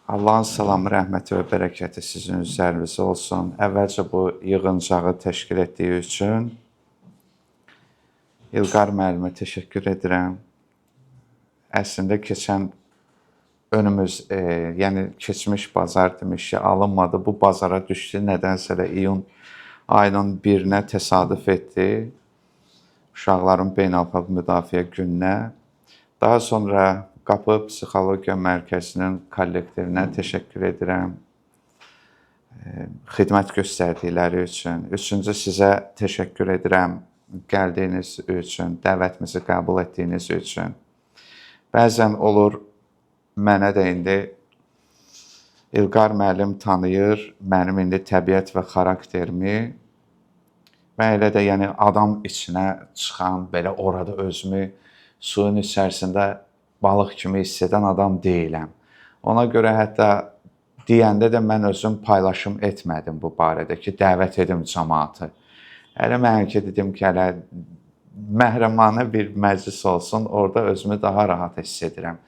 Allahın salamı, rəhməti və bərəkəti sizin üzərinizə olsun. Əvvəlcə bu yığıncağı təşkil etdiyi üçün İlqar müəllimə təşəkkür edirəm. Əslində keçən yəni keçmiş bazar demiş ki, alınmadı. Bu bazara düşdü. Nədənsə də iyun ayının 1-nə təsadüf etdi. Uşaqların beynəlxalq müdafiə gününə. Daha sonra Qapı Psixologiya Mərkəzinin kollektivinə təşəkkür edirəm. Xidmət göstərdikləri üçün. Üçüncü, sizə təşəkkür edirəm gəldiyiniz üçün, dəvətimizi qəbul etdiyiniz üçün. Bəzən olur, mənə də indi İlqar müəllim tanıyır, mənim indi təbiət və xarakterimi və elə də yəni adam içinə çıxan, belə orada özümü suyun içərisində balıq kimi hiss edən adam deyiləm. Ona görə hətta deyəndə də mən özüm paylaşım etmədim bu barədə ki, dəvət edim cəmaatı. Hələ mən ki, dedim ki, hələ məhrəmanə bir məclis olsun, orada özümü daha rahat hiss edirəm.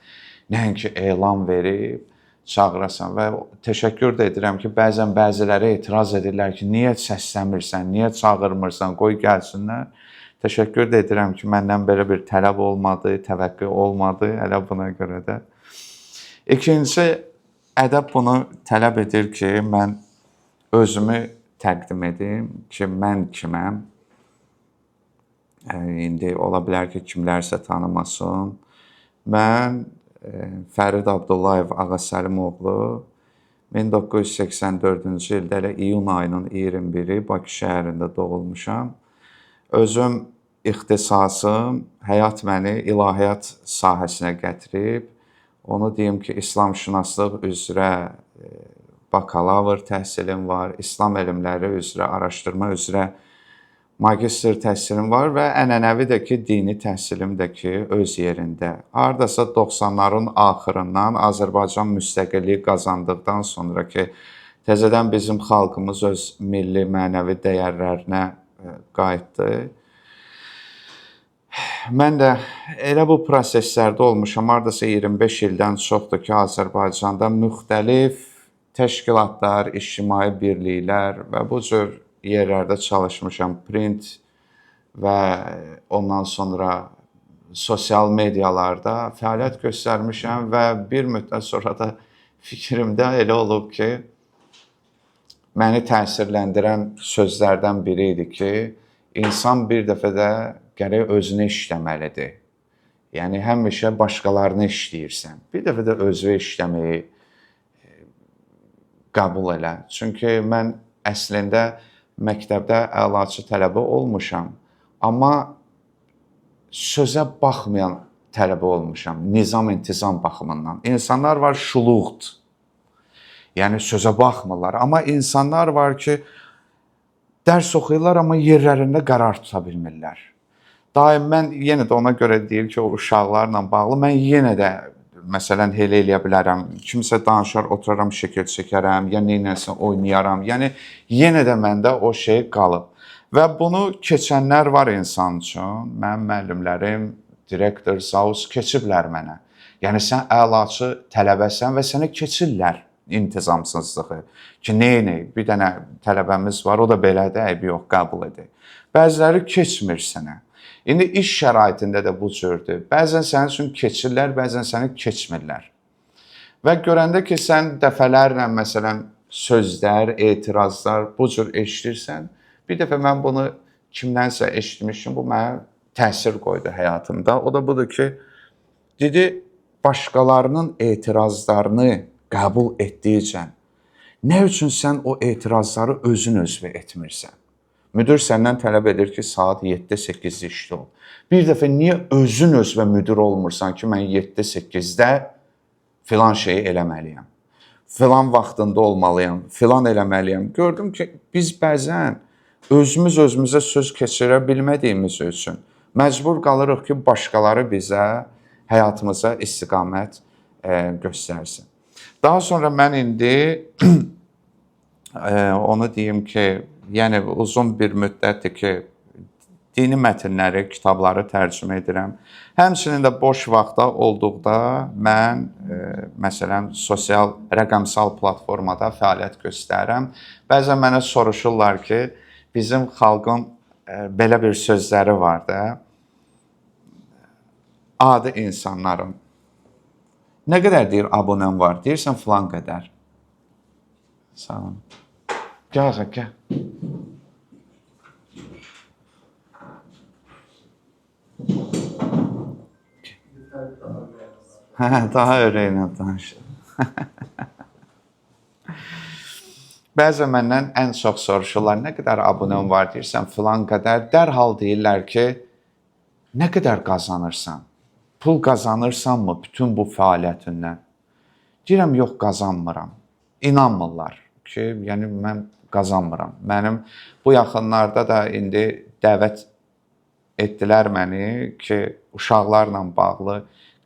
Nəinki elan verib, çağırasan və təşəkkür də edirəm ki, bəzən bəziləri etiraz edirlər ki, niyə səslənmirsən, niyə çağırmırsan, qoy gəlsinlər. Təşəkkür də edirəm ki, məndən belə bir tələb olmadı, təvəqqə olmadı, elə buna görə də. İkinci, ədəb bunu tələb edir ki, mən özümü təqdim edim ki, mən kiməm. İndi ola bilər ki, kimlərsə tanımasın. Mən Fərid Abdullayev Ağasəlimoğlu 1984-cü ildə elə iyun ayının 21-i Bakı şəhərində doğulmuşam. Özüm ixtisasım, həyat məni ilahiyyat sahəsinə gətirib. Onu deyim ki, İslamşünaslıq üzrə bakalavr təhsilim var, İslam elmləri üzrə, araşdırma üzrə magistr təhsilim var və ənənəvi də ki, dini təhsilim də ki, öz yerində. Hardasa 90'ların axırından Azərbaycan müstəqilliyi qazandıqdan sonra ki, təzədən bizim xalqımız öz milli mənəvi dəyərlərinə qayıtdı. Mən də elə bu proseslərdə olmuşam, hardasa 25 ildən çoxdur ki, Azərbaycanda müxtəlif təşkilatlar, ictimai birliklər və bu cür yerlərdə çalışmışam. Print və ondan sonra sosial medialarda fəaliyyət göstərmişəm və bir müddət sonra da fikrimdə elə olub ki, məni təsirləndirən sözlərdən biri idi ki, insan bir dəfə də gərək özünü işləməlidir. Yəni, həmişə başqalarını işləyirsən. Bir dəfə də özünü işləməyi qəbul elə. Çünki mən əslində məktəbdə əlaçı tələbə olmuşam, amma sözə baxmayan tələbə olmuşam, nizam-intizam baxımından. İnsanlar var şuluqdur. Yəni, sözə baxmırlar. Amma insanlar var ki, dərs oxuyurlar, amma yerlərində qərar tuta bilmirlər. Daim mən yenə də ona görə deyir ki, o uşaqlarla bağlı, mən yenə də, məsələn, elə eləyə bilərəm. Kimsə danışar, oturaram, şəkil çəkərəm, ya neynəsə oynayaram. Yəni, yenə də məndə o şey qalıb. Və bunu keçənlər var insan üçün. Mənim müəllimlərim, direktor, zaus keçiblər mənə. Yəni, sən əlaçı tələbəsən və sənə keçirlər intizamsızlığı. Ki, neynək? Bir dənə tələbəmiz var, o da belədir, eybi yox, qəbul edir. Bəziləri keçmir sənə. İndi iş şəraitində də bu cürdür. Bəzən sənin üçün keçirlər, bəzən səni keçmirlər. Və görəndə ki, sən dəfələrlə, məsələn, sözlər, etirazlar bu cür eşidirsən, bir dəfə mən bunu kimdənsə eşitmişim, bu mənə təsir qoydu həyatımda. O da budur ki, dedi, başqalarının etirazlarını qəbul etdikcə, nə üçün sən o etirazları özün özvə etmirsən? Müdür səndən tələb edir ki, saat 7-8-də işdə ol. Bir dəfə niyə özün özvə müdür olmursan ki, mən 7-8-də filan şeyi eləməliyəm, filan vaxtında olmalıyam, filan eləməliyəm. Gördüm ki, biz bəzən özümüz özümüzə söz keçirə bilmədiyimiz üçün məcbur qalırıq ki, başqaları bizə, həyatımıza istiqamət göstərsin. Daha sonra mən indi onu deyim ki, yəni uzun bir müddətdir ki, dini mətnləri, kitabları tərcümə edirəm. Həmçinin də boş vaxtda olduqda mən məsələn sosial rəqəmsal platformada fəaliyyət göstərirəm. Bəzən mənə soruşurlar ki, bizim xalqın belə bir sözləri var da. Adi insanların. Nə qədər deyir abunəm var? Deyirsən filan qədər. Sağ olun. Gəl, gəl. Daha ürəklə danış. Bəzən məndən ən çox soruşurlar, nə qədər abunəm var? Deyirsən filan qədər. Dərhal deyirlər ki, nə qədər qazanırsan? Pul qazanırsanmı bütün bu fəaliyyətindən? Deyirəm, yox, qazanmıram. İnanmırlar ki, yəni mən qazanmıram. Mənim bu yaxınlarda da indi dəvət etdilər məni ki, uşaqlarla bağlı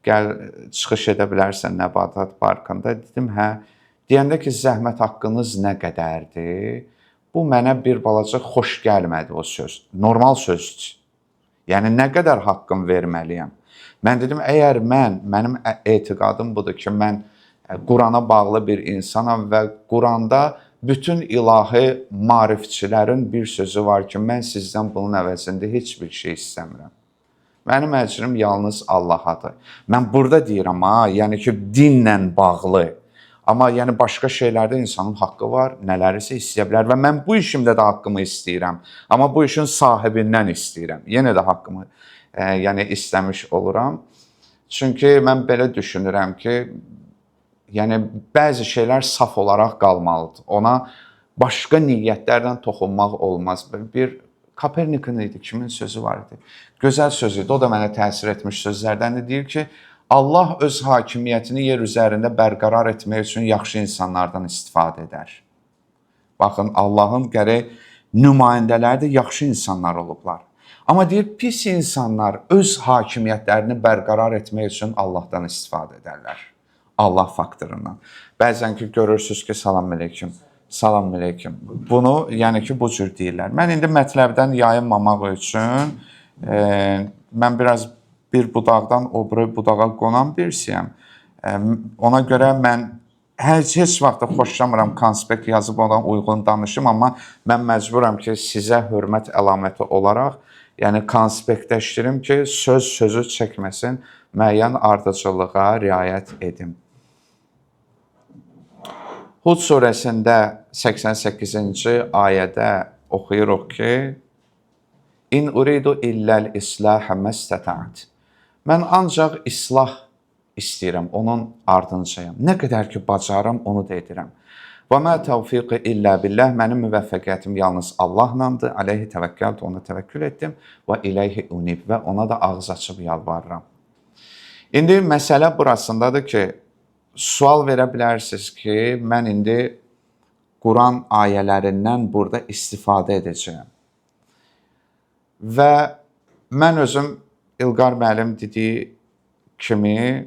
gəl çıxış edə bilərsən Nəbatat parkında. Dedim, hə. Deyəndə ki, zəhmət haqqınız nə qədərdir? Bu mənə bir balaca xoş gəlmədi o söz. Normal sözdür. Yəni nə qədər haqqım verməliyəm? Mən dedim, əgər mənim etiqadım budur ki, mən Qurana bağlı bir insanam və Quranda bütün ilahi maarifçilərin bir sözü var ki, mən sizdən bunun əvəzində heç bir şey istəmirəm. Mənim əcrim yalnız Allahadır. Mən burada deyirəm, yəni ki, dinlə bağlı. Amma yəni başqa şeylərdə insanın haqqı var, nələrisə istəyə bilər və mən bu işimdə də haqqımı istəyirəm. Amma bu işin sahibindən istəyirəm. Yenə də haqqımı yəni istəmiş oluram. Çünki mən belə düşünürəm ki, yəni bəzi şeylər saf olaraq qalmalıdır. Ona başqa niyyətlərdən toxunmaq olmaz. Bir Kopernikin idi, kimin sözü var idi? Gözəl söz idi, o da mənə təsir etmiş sözlərdən də deyir ki, Allah öz hakimiyyətini yer üzərində bərqərar etmək üçün yaxşı insanlardan istifadə edər. Baxın, Allahın gərək nümayəndələri də yaxşı insanlar olublar. Amma deyir, pis insanlar öz hakimiyyətlərini bərqərar etmək üçün Allahdan istifadə edərlər. Allah faktorundan. Bəzən ki, görürsünüz ki, salam aleyküm, salam aleyküm. Bunu, yəni ki, bu cür deyirlər. Mən indi mətləbdən yayınmamaq üçün, mən biraz bir budaqdan o biri budağa qonan birisiyəm. Ona görə mən heç vaxt xoşlamıram konspekt yazıb ona uyğun danışım, amma mən məcburam ki, sizə hörmət əlaməti olaraq, yəni konspektləşdirim ki, sözü çəkməsin, müəyyən ardıcıllığa riayət edim. Hud surəsində 88-ci ayədə oxuyuruq ki, İn uridu illəl islahə məstətə'at. Mən ancaq islah istəyirəm, onun ardınçayam. Nə qədər ki, bacarım, onu da edirəm. Və mə təvfiqi illə billəh, mənim müvəffəqiyyətim yalnız Allahlandır, aleyhi təvəkkəltü, ona təvəkkül etdim və iləyhi unib və ona da ağız açıb yalvarıram. İndi məsələ burasındadır ki, sual verə bilərsiniz ki, mən indi Quran ayələrindən burada istifadə edəcəyəm. Və mən özüm İlqar müəllim dediyi kimi,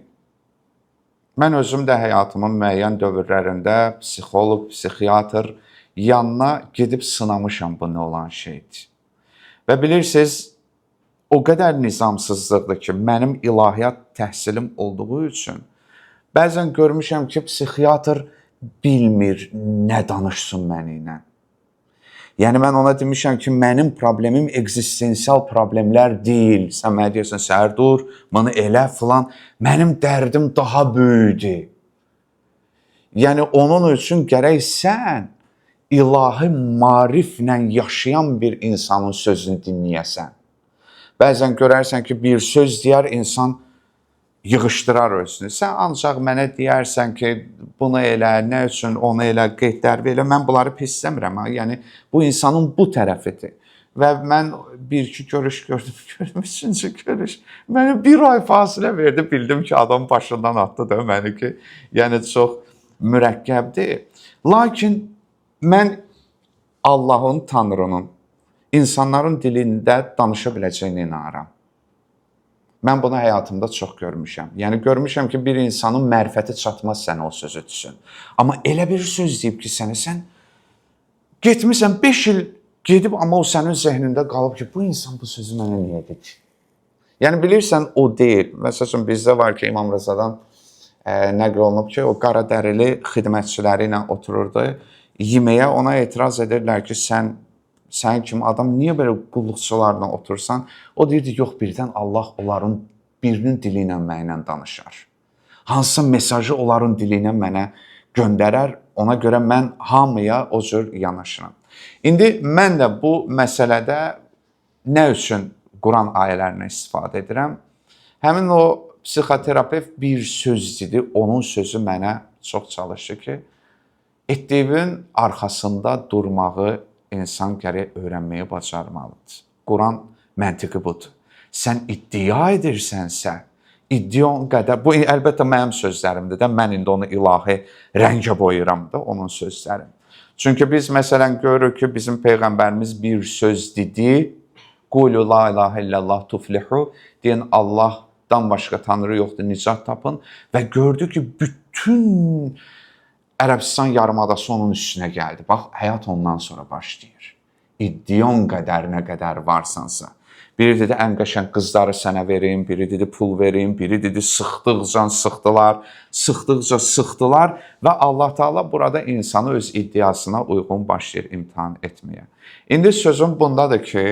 mən özüm də həyatımın müəyyən dövrlərində psixoloq, psixiatr yanına gedib sınamışam bu nə olan şeydir. Və bilirsiniz, o qədər nizamsızlıqdır ki, mənim ilahiyyat təhsilim olduğu üçün bəzən görmüşəm ki, psixiatr bilmir nə danışsın mənimlə. Yəni, mən ona demişəm ki, mənim problemim ekzistensial problemlər deyil. Sən mənə deyirsən, səhər dur, bunu elə filan. Mənim dərdim daha böyüdür. Yəni, onun üçün gərək sən ilahi maariflə yaşayan bir insanın sözünü dinləyəsən. Bəzən görərsən ki, bir söz deyər, insan yığışdırar özünü. Sən ancaq mənə deyərsən ki, bunu elə, nə üçün onu elə, qeydlər belə, mən bunları pisləmirəm. Yəni, bu insanın bu tərəfidir. Və mən bir-iki görüş gördüm, üçüncü görüş. Mənə bir ay fasilə verdi, bildim ki, adam başından atdı da məni ki, yəni çox mürəkkəbdir. Lakin mən Allahın, Tanrının, insanların dilində danışa biləcəyini inanıram. Mən bunu həyatımda çox görmüşəm. Yəni, görmüşəm ki, bir insanın mərifəti çatmaz sənə o sözü düşsün. Amma elə bir söz deyib ki, sən getmirsən 5 il Gedib amma o sənin zehnində qalıb ki, bu insan bu sözü mənə niyə dedi? Yəni bilirsən o deyil. Məsələn bizdə var ki, İmam Rızadan nəql olunub ki, o qara dərili xidmətçiləri ilə otururdu. Yeməyə ona etiraz edirlər ki, sən kimi adam niyə belə qulluqçularla otursan? O deyirdi, yox, birdən Allah onların birinin dili ilə mənlə danışar. Hansısa mesajı onların dili ilə mənə göndərər, ona görə mən hamıya o cür yanaşıram. İndi mən də bu məsələdə nə üçün Quran ayələrindən istifadə edirəm? Həmin o psixoterapevt bir söz dedi, onun sözü mənə çox çalışır ki, etdiyin arxasında durmağı insan gərək öyrənməyi bacarmalıdır. Quran məntiqi budur. Sən iddia edirsənsə, iddian qədər, bu əlbəttə mənim sözlərimdir də, mən indi onu ilahi rəngə boyuram da onun sözlərini. Çünki biz məsələn görürük ki, bizim Peyğəmbərimiz bir söz dedi, Qulu la ilahə illallah tuflihu, deyən Allahdan başqa tanrı yoxdur, nicat tapın və gördü ki, bütün Ərəbistan yarımadası onun üstünə gəldi. Bax, həyat ondan sonra başlayır. İddian qədər nə qədər varsansa. Biri dedi, ən qəşəng qızları sənə verim, biri dedi, pul verim, biri dedi, sıxdıqca sıxdılar, sıxdıqca sıxdılar və Allah Teala burada insanı öz iddiasına uyğun başlayır imtahan etməyə. İndi sözüm bundadır ki,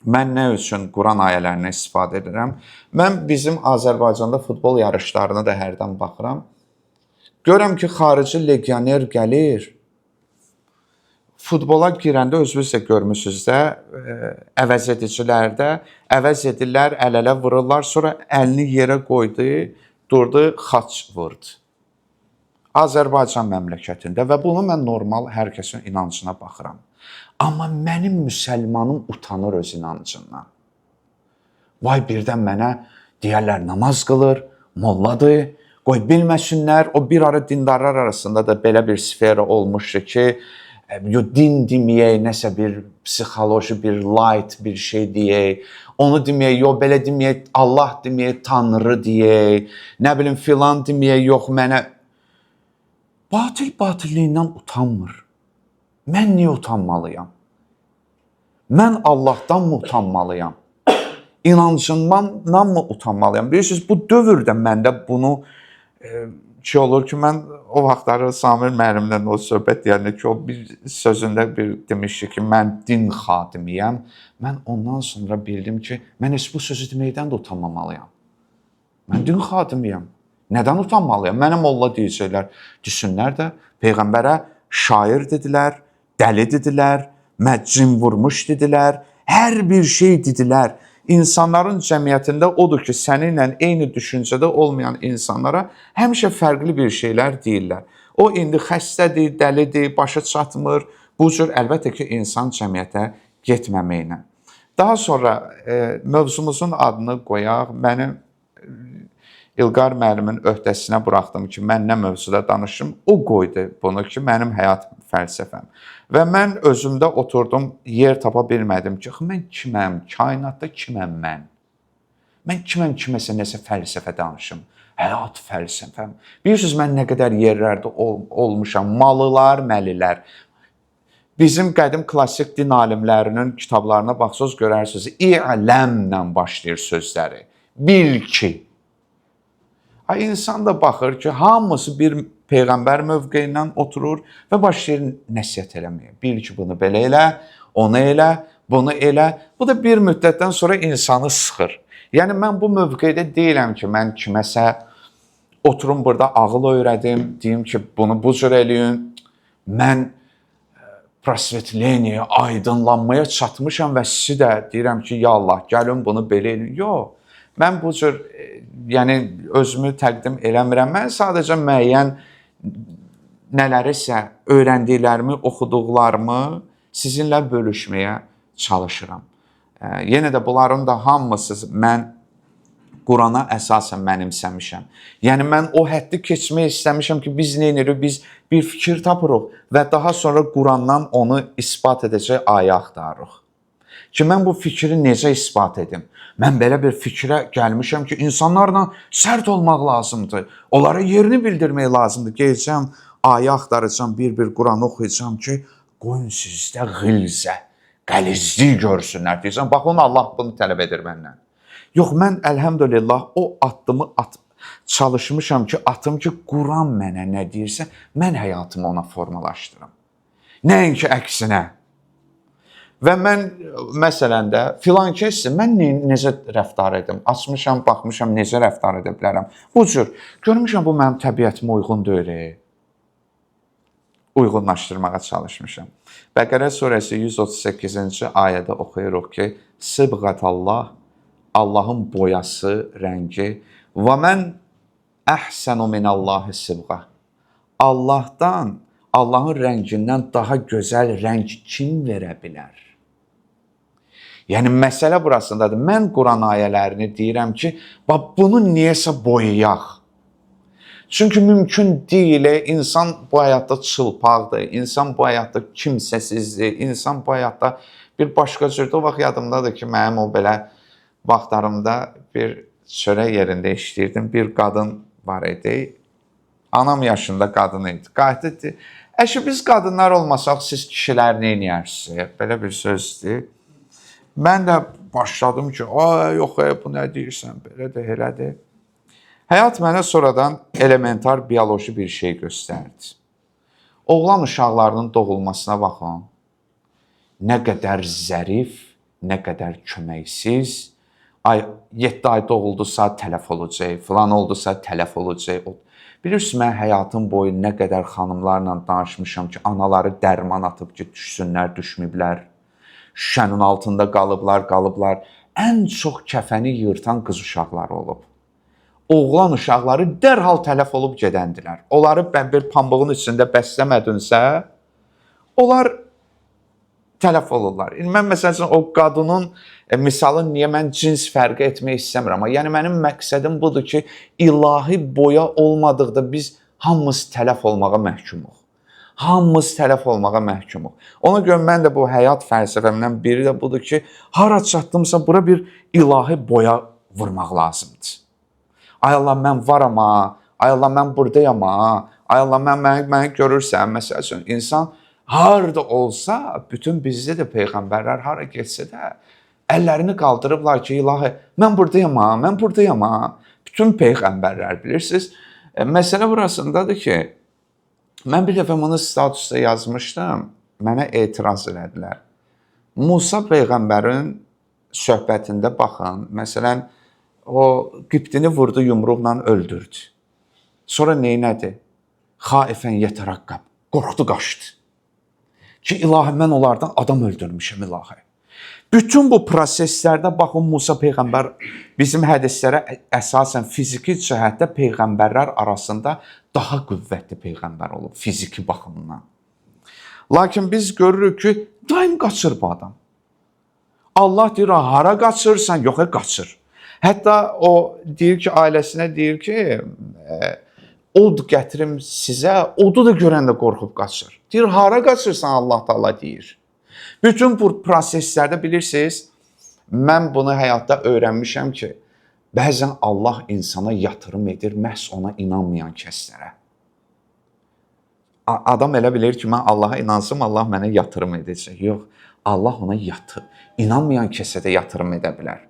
mən nə üçün Quran ayələrindən istifadə edirəm? Mən bizim Azərbaycanda futbol yarışlarına da hərdən baxıram. Görəm ki, xarici legioner gəlir, futbola girəndə özünüz də görmüsünüz də, əvəz edicilərdə əvəz edirlər, əl-ələ vururlar, sonra əlini yerə qoydu, durdu, xaç vurdu. Azərbaycan məmləkətində və bunu mən normal hər kəsin inancına baxıram. Amma mənim müsəlmanım utanır öz inancından. Vay birdən mənə deyərlər namaz qılır, molladır, qoy bilməsinlər, o bir ara dindarlar arasında da belə bir sfera olmuşdu ki, din deməyək, nəsə bir psixoloji, bir light bir şey deyək, onu deməyək, yox belə deməyək, Allah deməyək, Tanrı deyək, nə bilim filan deməyək, yox mənə. Batil-batilliyindən utanmır. Mən niyə utanmalıyam? Mən Allahdan mı utanmalıyam? İnancımdan mı utanmalıyam? Bilirsiniz, bu dövrdə məndə bunu olur ki, mən o vaxtları Samir müəllimlə o söhbət deyəndə ki, o bir sözündə bir demişdi ki, mən din xadimiyəm. Mən ondan sonra bildim ki, mən heç bu sözü deməkdən də utanmamalıyam. Mən din xadimiyəm. Nədən utanmalıyam? Mənə molla deyəcəklər, düşünlər də Peyğəmbərə şair dedilər, dəli dedilər, məccin vurmuş dedilər, hər bir şey dedilər. İnsanların cəmiyyətində odur ki, səninlə eyni düşüncədə olmayan insanlara həmişə fərqli bir şeylər deyirlər. O indi xəstədir, dəlidir, başı çatmır. Bu cür əlbəttə ki, insan cəmiyyətə getməməklə. Daha sonra mövzumuzun adını qoyaq. Mənim İlqar müəllimin öhdəsinə buraxdım ki, mən nə mövzuda danışım. O qoydu bunu ki, mənim həyat fəlsəfəm. Və mən özümdə oturdum, yer tapa bilmədim ki, mən kiməm, kainatda kiməm mən? Mən kiməm kiməsə nəsə fəlsəfə danışım, həyat fəlsəfəm. Bilirsiniz, mən nə qədər yerlərdə olmuşam, malılar, məlilər. Bizim qədim klassik din alimlərinin kitablarına baxsınız, görərsiniz, İ'ləmlə başlayır sözləri. Bil ki. İnsan da baxır ki, hamısı bir Peyğəmbər mövqeyindən oturur və başlayır nəsihət eləməyə. Bil ki, bunu belə elə, onu elə, bunu elə. Bu da bir müddətdən sonra insanı sıxır. Yəni, mən bu mövqeydə deyiləm ki, mən kiməsə oturum burada ağıl öyrədim, deyim ki, bunu bu cür eləyin. Mən prosvetleniyə, aydınlanmaya çatmışam və sizi də deyirəm ki, ya Allah, gəlin bunu belə eləyin. Yox. Mən bu cür, yəni özümü təqdim eləmirəm. Mən sadəcə müəyyən nələrisə öyrəndiklərimi, oxuduqlarımı sizinlə bölüşməyə çalışıram. Yenə də bunların da hamısı mən Qurana əsasən mənimsəmişəm. Yəni mən o həddi keçmək istəmişəm ki, biz nə edirik? Biz bir fikir tapırıq və daha sonra Qurandan onu isbat edəcək ayə axtarırıq. Ki mən bu fikri necə isbat edim? Mən belə bir fikrə gəlmişəm ki, insanlarla sərt olmaq lazımdır. Onlara yerini bildirmək lazımdır. Gələcəm, ayə axtaracam, bir-bir Quranı oxuyacam ki, qoyun sizdə ğilzə, qəlizlik görsünlər deyirsən. Bax, onu Allah bunu tələb edir məndən. Yox, mən əlhəmdülillah o addımı çalışmışam ki, atım ki, Quran mənə nə deyirsə, mən həyatımı ona formalaşdırım. Nəinki əksinə. Və mən məsələn də filan kəsdir, mən necə rəftar edim? Açmışam, baxmışam, necə rəftar edə bilərəm? Bu cür. Görmüşəm, bu mənim təbiətimə uyğun deyil. Uyğunlaşdırmağa çalışmışam. Bəqərə surəsi 138-ci ayədə oxuyuruq ki, Sıbğatallah, Allahın boyası, rəngi və mən əhsənu minallahi sıbğa. Allahdan, Allahın rəngindən daha gözəl rəng kim verə bilər? Yəni, məsələ burasındadır. Mən Quran ayələrini deyirəm ki, bunu niyəsə boyayaq. Çünki mümkün deyil, insan bu həyatda çılpaqdır, insan bu həyatda kimsəsizdir, insan bu həyatda bir başqa cürdür. O vaxt yadımdadır ki, mənim o belə vaxtlarımda bir çörək yerində işləyirdim, bir qadın var idi, anam yaşında qadın idi, qayıtdı, əşi biz qadınlar olmasaq, siz kişilər nə edərsiniz? Belə bir sözdür. Mən də başladım ki, yox, bu nə deyirsən, belədir, elədir. Həyat mənə sonradan elementar bioloji bir şey göstərdi. Oğlan uşaqlarının doğulmasına baxın. Nə qədər zərif, nə qədər köməksiz. 7 ay doğuldusa tələf olacaq, filan oldusa tələf olacaq. Bilirsiniz, mən həyatım boyu nə qədər xanımlarla danışmışam ki, anaları dərman atıb ki, düşsünlər, düşməyiblər. Şüşənin altında qalıblar. Ən çox kəfəni yırtan qız uşaqları olub. Oğlan uşaqları dərhal tələf olub gedəndilər. Onları bir pambığın içində bəsləmədinsə, onlar tələf olurlar. Mən məsələn o qadının misalı niyə mən cins fərqi etmək istəmirəm. Yəni mənim məqsədim budur ki, ilahi boya olmadıqda biz hamımız tələf olmağa məhkumuq. Hamımız tələf olmağa məhkumuq. Ona görə mən də bu həyat fəlsəfəmdən biri də budur ki, hara çatdımsa bura bir ilahi boya vurmaq lazımdır. Ay Allah, mən varam ha, ay Allah, mən buradayam ha, ay Allah, məni görürsən, məsəl üçün, insan harada olsa, bütün bizdə də peyğəmbərlər hara getsə də, əllərini qaldırıblar ki, ilahi, mən buradayam ha, mən buradayam ha. Bütün peyğəmbərlər, bilirsiniz, məsələ burasındadır ki, mən bir dəfə bunu statusda yazmışdım, mənə etiraz elədilər. Musa peyğəmbərin söhbətində baxın, məsələn, o Qibtini vurdu, yumruqla öldürdü. Sonra neynədi? Xaifən yətərəqqəb, qorxdu, qaçdı. Ki, ilahi, mən onlardan adam öldürmüşəm, ilahi. Bütün bu proseslərdə baxın, Musa peyğəmbər bizim hədislərə əsasən fiziki cəhətdə peyğəmbərlər arasında daha qüvvətli peyğəmbər olub, fiziki baxımdan. Lakin biz görürük ki, daim qaçır bu adam. Allah deyir, hara qaçırsan? Yox, qaçır. Hətta o deyir ki, ailəsinə deyir ki, od gətirim sizə, odu da görəndə qorxub qaçır. Deyir, hara qaçırsan? Allah Taala deyir. Bütün bu proseslərdə bilirsiniz, mən bunu həyatda öyrənmişəm ki, bəzən Allah insana yatırım edir, məhz ona inanmayan kəslərə. Adam elə bilir ki, mən Allaha inansam, Allah mənə yatırım edəcək. Yox, Allah ona inanmayan kəsə də yatırım edə bilər.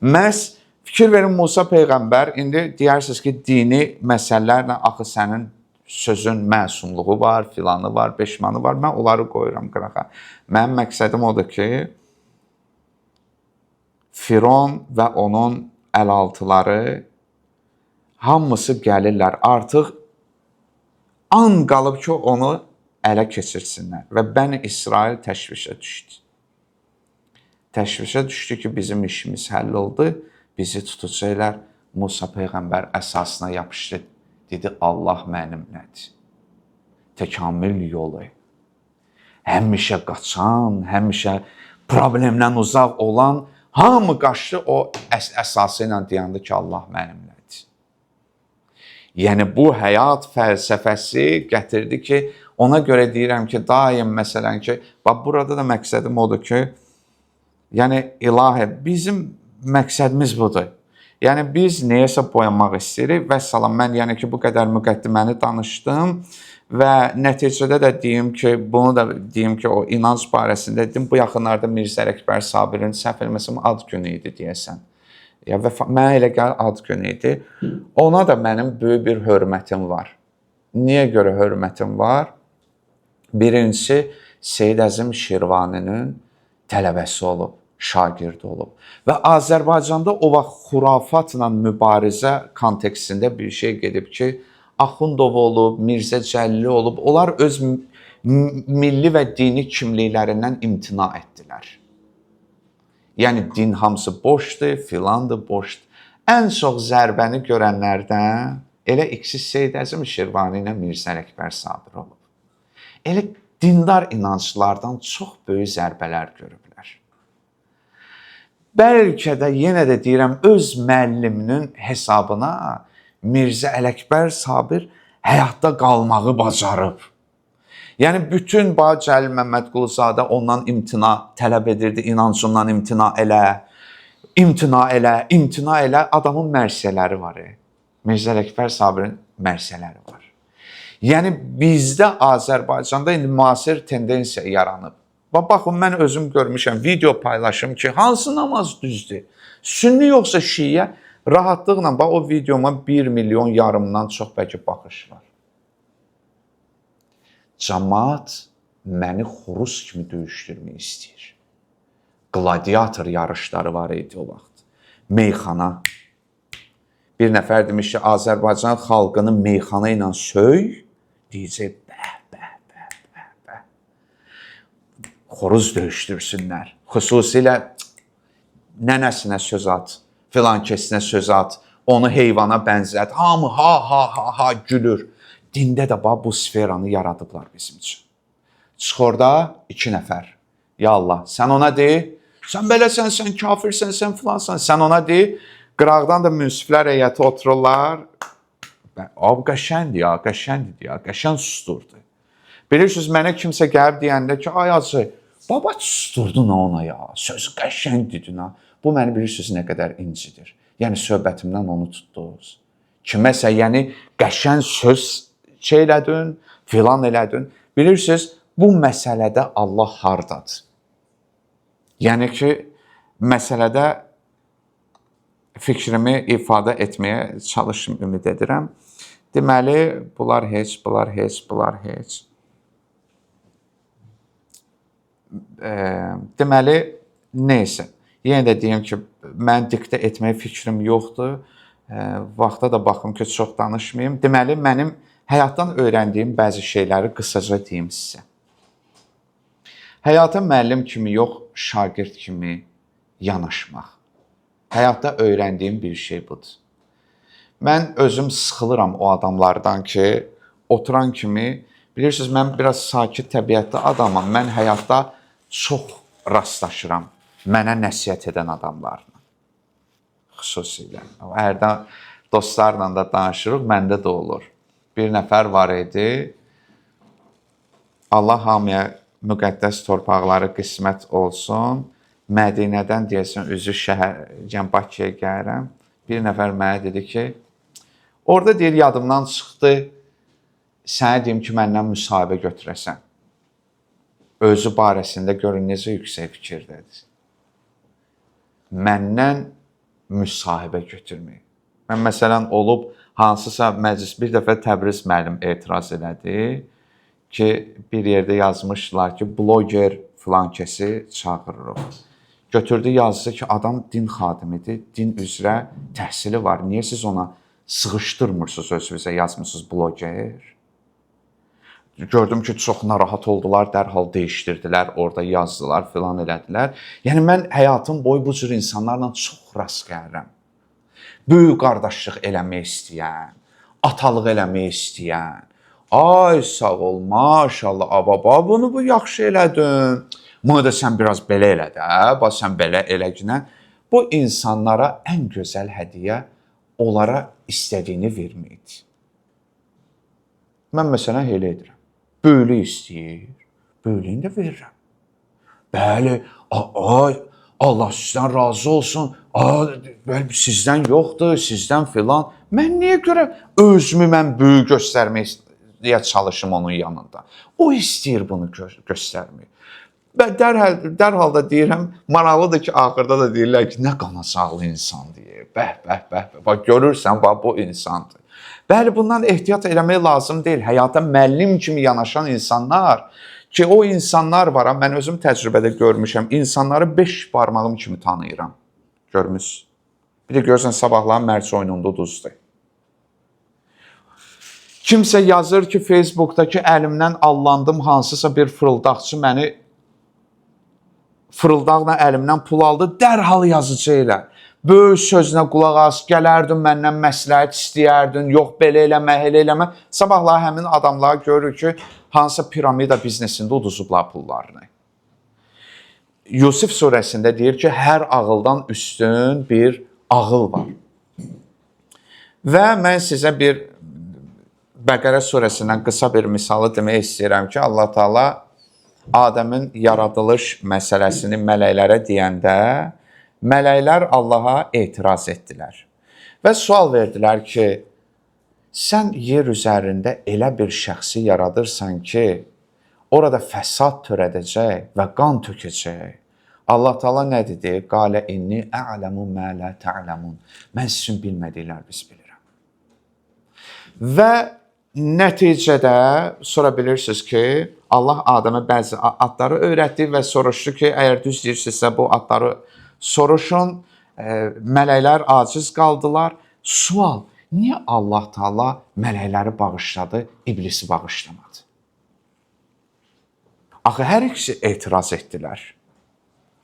Məhz fikir verin, Musa peyğəmbər, indi deyirsiniz ki, dini məsələlərlə axı sənin sözün məsumluğu var, filanı var, peşmanı var. Mən onları qoyuram qırağa. Mənim məqsədim odur ki, Firon və onun əlaltıları hamısı gəlirlər. Artıq an qalıb ki, onu ələ keçirsinlər. Və Bəni İsrail təşvişə düşdü. Təşvişə düşdü ki, bizim işimiz həll oldu. Bizi tutacaqlar. Musa peyğəmbər əsasına yapışdı. Dedi, Allah mənimlədir. Təkamül yolu. Həmişə qaçan, həmişə problemdən uzaq olan, hamı qaçdı, o əsası ilə deyandı ki, Allah mənimlədir. Yəni, bu həyat fəlsəfəsi gətirdi ki, ona görə deyirəm ki, daim məsələn ki, burada da məqsədim odur ki, yəni, ilahi, bizim məqsədimiz budur. Yəni, biz neyəsə boyanmaq istəyirik və salam, mən yəni ki, bu qədər müqəddiməni danışdım Və nəticədə də deyim ki, bunu da deyim ki, o inanc barəsində dedim, bu yaxınlarda Mirzə Ələkbər Sabirin səhv eləməsəm ad günü idi deyəsən. Ya mənə elə gəlir ad günü idi. Ona da mənim böyük bir hörmətim var. Niyə görə hörmətim var? Birincisi, Seyid Əzim Şirvaninin tələbəsi olub, şagirdi olub. Və Azərbaycanda o vaxt xurafatla mübarizə kontekstində bir şey gedib ki, Axundov olub, Mirzə Cəlili olub, onlar öz milli və dini kimliklərindən imtina etdilər. Yəni, din hamısı boşdur, filandır, boşdur. Ən çox zərbəni görənlərdən elə ikisi Seyid Əzim Şirvani ilə Mirzə Ələkbər Sabir olub. Elə dindar inanclardan çox böyük zərbələr görüblər. Bəlkə də yenə də deyirəm, öz müəlliminin hesabına Mirzə Ələkbər Sabir həyatda qalmağı bacarıb. Yəni, bütün Cəlil Məmmədquluzadə ondan imtina tələb edirdi, inancından imtina elə. Adamın mərsiyələri var. Mirzə Ələkbər Sabirin mərsiyələri var. Yəni, bizdə Azərbaycanda indi müasir tendensiya yaranıb. Baxın, mən özüm görmüşəm, video paylaşım ki, hansı namaz düzdür? Sünni yoxsa şiyə? Rahatlıqla, bax, o videoma 1,5 milyon çox bəlkə baxış var. Cəmaat məni xoruz kimi döyüşdürmək istəyir. Gladiator yarışları var idi o vaxt. Meyxana. Bir nəfər demiş ki, Azərbaycan xalqını meyxana ilə söy, deyəcək, bəh. Xoruz döyüşdürsünlər. Xüsusilə nənəsinə söz at. Filan kesinə söz at, onu heyvana bənzət, hamı ha gülür. Dində də bu sferanı yaradıblar bizim üçün. Çıx orada 2 nəfər. Ya Allah, sən ona de, sən beləsən, sən kafirsən, sən filansan, sən ona de, qıraqdan da münsiflər heyəti otururlar. Abi, qəşəng susturdu. Bilirsiniz, mənə kimsə gəlib deyəndə ki, ay acı, baba susturdun ona ya, sözü qəşəng dedin ha. Bu məni bilirsiniz nə qədər incidir. Yəni, söhbətimdən onu tutdunuz. Kiməsə, yəni, qəşəng söz elədin, filan elədin. Bilirsiniz, bu məsələdə Allah hardadır? Yəni ki, məsələdə fikrimi ifadə etməyə çalışım, ümid edirəm. Deməli, bunlar heç. Deməli, neysə. Yenə də deyim ki, mən diktə etməyə fikrim yoxdur. Vaxta da baxım ki, çox danışmayayım. Deməli, mənim həyatdan öyrəndiyim bəzi şeyləri qısaca deyim sizə. Həyata müəllim kimi yox, şagird kimi yanaşmaq. Həyatda öyrəndiyim bir şey budur. Mən özüm sıxılıram o adamlardan ki, oturan kimi, bilirsiniz, mən biraz sakit təbiətli adamam. Mən həyatda çox rastlaşıram mənə nəsihət edən adamlarla. Xüsusilə. Hərdən dostlarla da danışırıq, məndə də olur. Bir nəfər var idi, Allah hamıya müqəddəs torpaqları qismət olsun, Mədinədən deyəsən, üzü Bakıya gəlirəm. Bir nəfər mənə dedi ki, orada deyir, yadımdan çıxdı, sənə deyim ki, məndən müsahibə götürəsən. Özü barəsində görün necə yüksək fikirdədir. Məndən müsahibə götürmək. Mən məsələn olub, hansısa məclis, bir dəfə Təbriz müəllim etiraz elədi ki, bir yerdə yazmışlar ki, bloger filan kəsi çağırırıq. Götürdü, yazdı ki, adam din xadimidir, din üzrə təhsili var. Niyə siz ona sıxışdırmırsınız, özünüzə yazmırsınız bloger? Gördüm ki, çox narahat oldular, dərhal dəyişdirdilər, orada yazdılar, filan elədilər. Yəni, mən həyatım boyu bu cür insanlarla çox rast gəlirəm. Böyük qardaşlıq eləmək istəyən, atalıq eləmək istəyən. Ay, sağ ol, maşallah, ababa, bunu bu yaxşı elədin. Bunu da sən biraz belə elə də, bax sən belə eləginə. Bu insanlara ən gözəl hədiyyə onlara istədiyini verməkdir. Mən məsələn elə edirəm. Böyülük istəyir, böyülüyünü də verirəm. Bəli, ay, Allah sizdən razı olsun, sizdən yoxdur, sizdən filan. Mən niyə görə özümü mən böyük göstərmək istəyirəm? deyə çalışım onun yanında. O istəyir bunu göstərmək. Və dərhal da deyirəm, maraqlıdır ki, axırda da deyirlər ki, nə qanacaqlı insan deyir. Bəh. Bax görürsən, bax bu insandır. Bəli, bundan ehtiyat eləmək lazım deyil. Həyata müəllim kimi yanaşan insanlar ki, o insanlar var, mən özüm təcrübədə görmüşəm. İnsanları 5 barmağım kimi tanıyıram. Görmüsünüz. Bir də görürsən sabahlar mərc oyununda uduzdu. Kimsə yazır ki, Facebookdakı əlimdən allandım, hansısa bir fırıldaqçı məni fırıldaqla əlimdən pul aldı, dərhal yazıcı elə. Böyük sözünə qulaq as, gələrdin məndən məsləhət istəyərdin, yox belə eləmə, elə eləmə. Sabahlar həmin adamlar görür ki, hansısa piramida biznesində uduzublar pullarını. Yusuf surəsində deyir ki, hər ağıldan üstün bir ağıl var. Və mən sizə bir Bəqərə surəsindən qısa bir misalı demək istəyirəm ki, Allah Taala Adəmin yaradılış məsələsini mələklərə deyəndə, mələklər Allaha etiraz etdilər. Və sual verdilər ki, sən yer üzərində elə bir şəxsi yaradırsan ki, orada fəsad törədəcək və qan tökəcək. Allah Taala nə dedi? Qalə inni a'lamu ma la ta'lamun. Mən sizin bilmədiklər biz bilirəm. Və nəticədə sonra bilirsiniz ki, Allah Adəmə bəzi adları öyrətdi və soruşdu ki, əgər düz deyirsinizsə bu adları soruşun. Mələklər aciz qaldılar. Sual, niyə Allah Taala mələkləri bağışladı, iblisi bağışlamadı? Axı hər ikisi etiraz etdilər.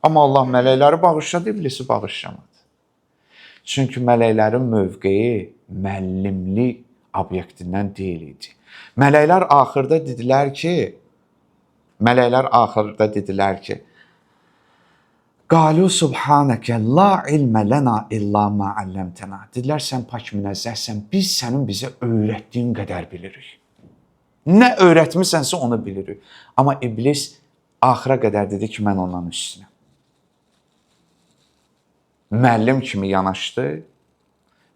Amma Allah mələkləri bağışladı, iblisi bağışlamadı. Çünki mələklərin mövqeyi müəllimlik obyektindən deyil idi. Mələklər axırda dedilər ki, Qalu subhanəkə la ilmə lənə illa ma əlləmtənə. Dedilər, sən pak münəzzəhsən, biz sənin bizə öyrətdiyin qədər bilirik. Nə öyrətmisənsə onu bilirik. Amma iblis axıra qədər dedi ki, mən ondan üstünəm. Müəllim kimi yanaşdı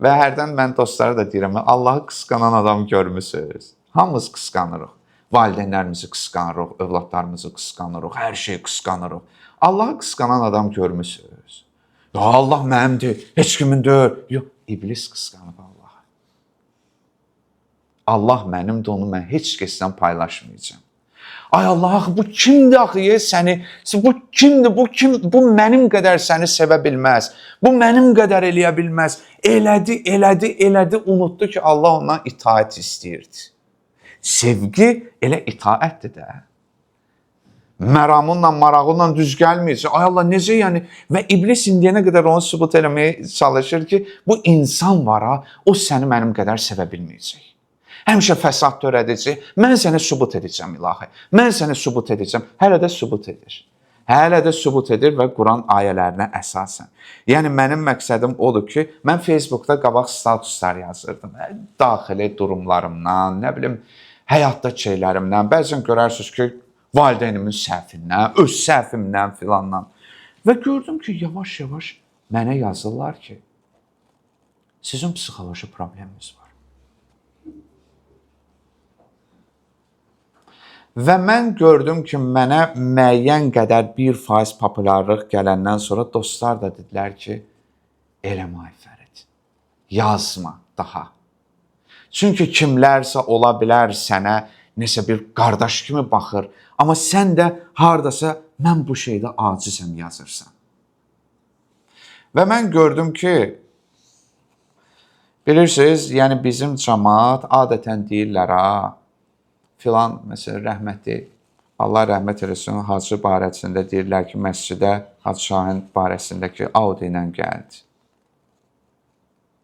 və hərdən mən dostlara da deyirəm, Allahı qısqanan adam görmüsünüz. Hamımız qısqanırıq. Valideynlərimizi qısqanırıq, övladlarımızı qısqanırıq, hər şeyi qısqanırıq. Allahı qısqanan adam görmüsünüz. Ya Allah mənimdir, heç kimin deyil. Yox, iblis qısqanıb Allahı. Allah mənimdir, onu mən heç kəsdən paylaşmayacağam. Ay Allah, bu kimdir axı səni? Bu kimdir? Bu mənim qədər səni sevə bilməz. Bu mənim qədər eləyə bilməz. Elədi, unutdu ki, Allah ondan itaət istəyirdi. Sevgi elə itaətdir də. Məramınla, marağınla düz gəlməyəcək. Ay Allah, necə yəni? Və iblis indiyənə qədər onu sübut eləməyə çalışır ki, bu insan var ha, o səni mənim qədər sevə bilməyəcək. Həmişə fəsad törədəcək. Mən səni sübut edəcəm, ilahi. Mən səni sübut edəcəm. Hələ də sübut edir. Hələ də sübut edir və Quran ayələrinə əsasən. Yəni, mənim məqsədim odur ki, mən Facebookda qabaq statuslar yazırdım. Daxili durumlarımdan, nə bilim, həyatda şeylərimdən. Bəzən görərsiniz ki, valideynimin səhvindən, öz səhvimdən filandan. Və gördüm ki, yavaş-yavaş mənə yazırlar ki, sizin psixoloji probleminiz var. Və mən gördüm ki, mənə müəyyən qədər 1% populyarlıq gələndən sonra dostlar da dedilər ki, eləmə ay Fərid, yazma daha. Çünki kimlərsə ola bilər sənə nəsə bir qardaş kimi baxır, amma sən də hardasa mən bu şeydə acizəm yazırsan. Və mən gördüm ki, bilirsiniz, yəni bizim cəmaat adətən deyirlər ha, filan, məsələn, rəhmətli, Allah rəhmət eləsin, Hacı barəsində deyirlər ki, məscidə Hacı Şahin barəsindəki Audi ilə gəldi.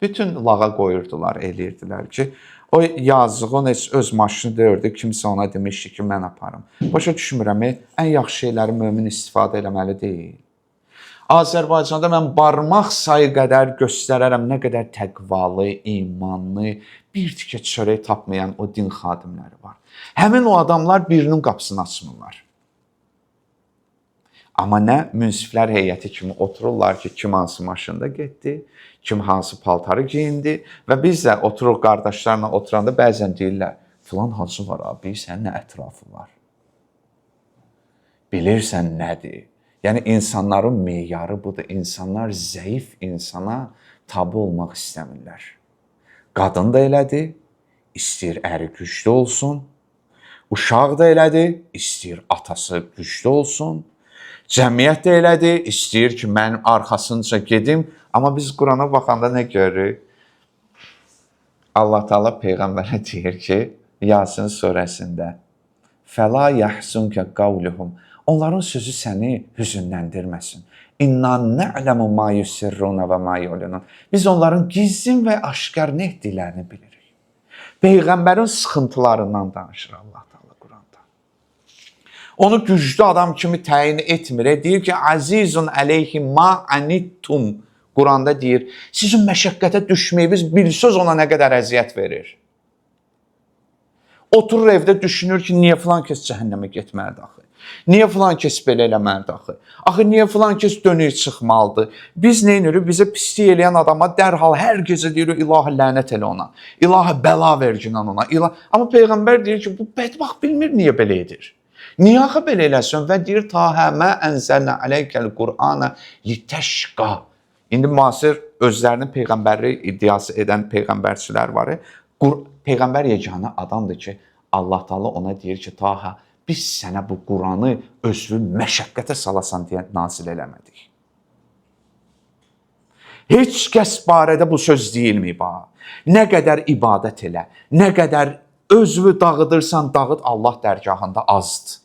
Bütün lağa qoyurdular, eləyirdilər ki, o yazığın heç öz maşını deyirdi, kimsə ona demişdi ki, mən aparım. Başa düşmürəm, ən yaxşı şeyləri mömin istifadə eləməli deyil. Azərbaycanda mən barmaq sayı qədər göstərərəm, nə qədər təqvalı, imanlı, bir tikə çörək tapmayan o din xadimləri var. Həmin o adamlar birinin qapısını açmırlar. Amma nə münsiflər heyəti kimi otururlar ki, kim hansı maşında getdi, kim hansı paltarı geyindi və biz də oturuq qardaşlarla oturanda bəzən deyirlər, filan hacı var abi, bilirsən nə ətrafı var. Bilirsən nədir? Yəni insanların meyarı budur. İnsanlar zəif insana tabe olmaq istəmirlər. Qadın da elədir, istəyir əri güclü olsun. Uşaq da elədir, istəyir atası güclü olsun. Cəmiyyət də elədir, istəyir ki, mənim arxasınca gedim. Amma biz Qurana baxanda nə görürük? Allah Teala Peyğəmbərə deyir ki, Yasin surəsində Fəla yəhsunke qavluhum. Onların sözü səni hüzünləndirməsin. İnna nə'ləmu ma yusirruna və ma yu'linun. Biz onların gizlin və aşkar nə etdiklərini bilirik. Peyğəmbərin sıxıntılarından danışır Allah Teala Quranda. Onu güclü adam kimi təyin etmir. Deyir ki, azizun əleyhi ma anittum. Quranda deyir, sizin məşəqqətə düşməyiniz bir söz ona nə qədər əziyyət verir. Oturur evdə düşünür ki, niyə filan kəs cəhənnəmə getməlidir axı? Niyə filan kəs belə eləməlidir axı? Axı niyə filan kəs dönüb çıxmalıdır? Biz nə edirik? Bizə pislik eləyən adama dərhal hər gecə deyirik, ilahə lənət elə ona. İlahə bəla ver cinan ona. Amma Peyğəmbər deyir ki, bu bədbaxt bilmir niyə belə edir. Niyə axı belə eləsin? Və deyir, Tahəmə ənzəlnə ələykəl Qur'ana litəşqa. İndi müasir özlərinin Peyğəmbərli iddiası edən Peyğəmbərçilər var. Peyğəmbər yeganə adamdır ki, Allah Teala ona deyir ki, Taha, biz sənə bu Quranı özünü məşəqqətə salasan deyə nazil eləmədik. Heç kəs barədə bu söz deyilməyib ha. Nə qədər ibadət elə, nə qədər özünü dağıdırsan, dağıt Allah dərgahında azdır.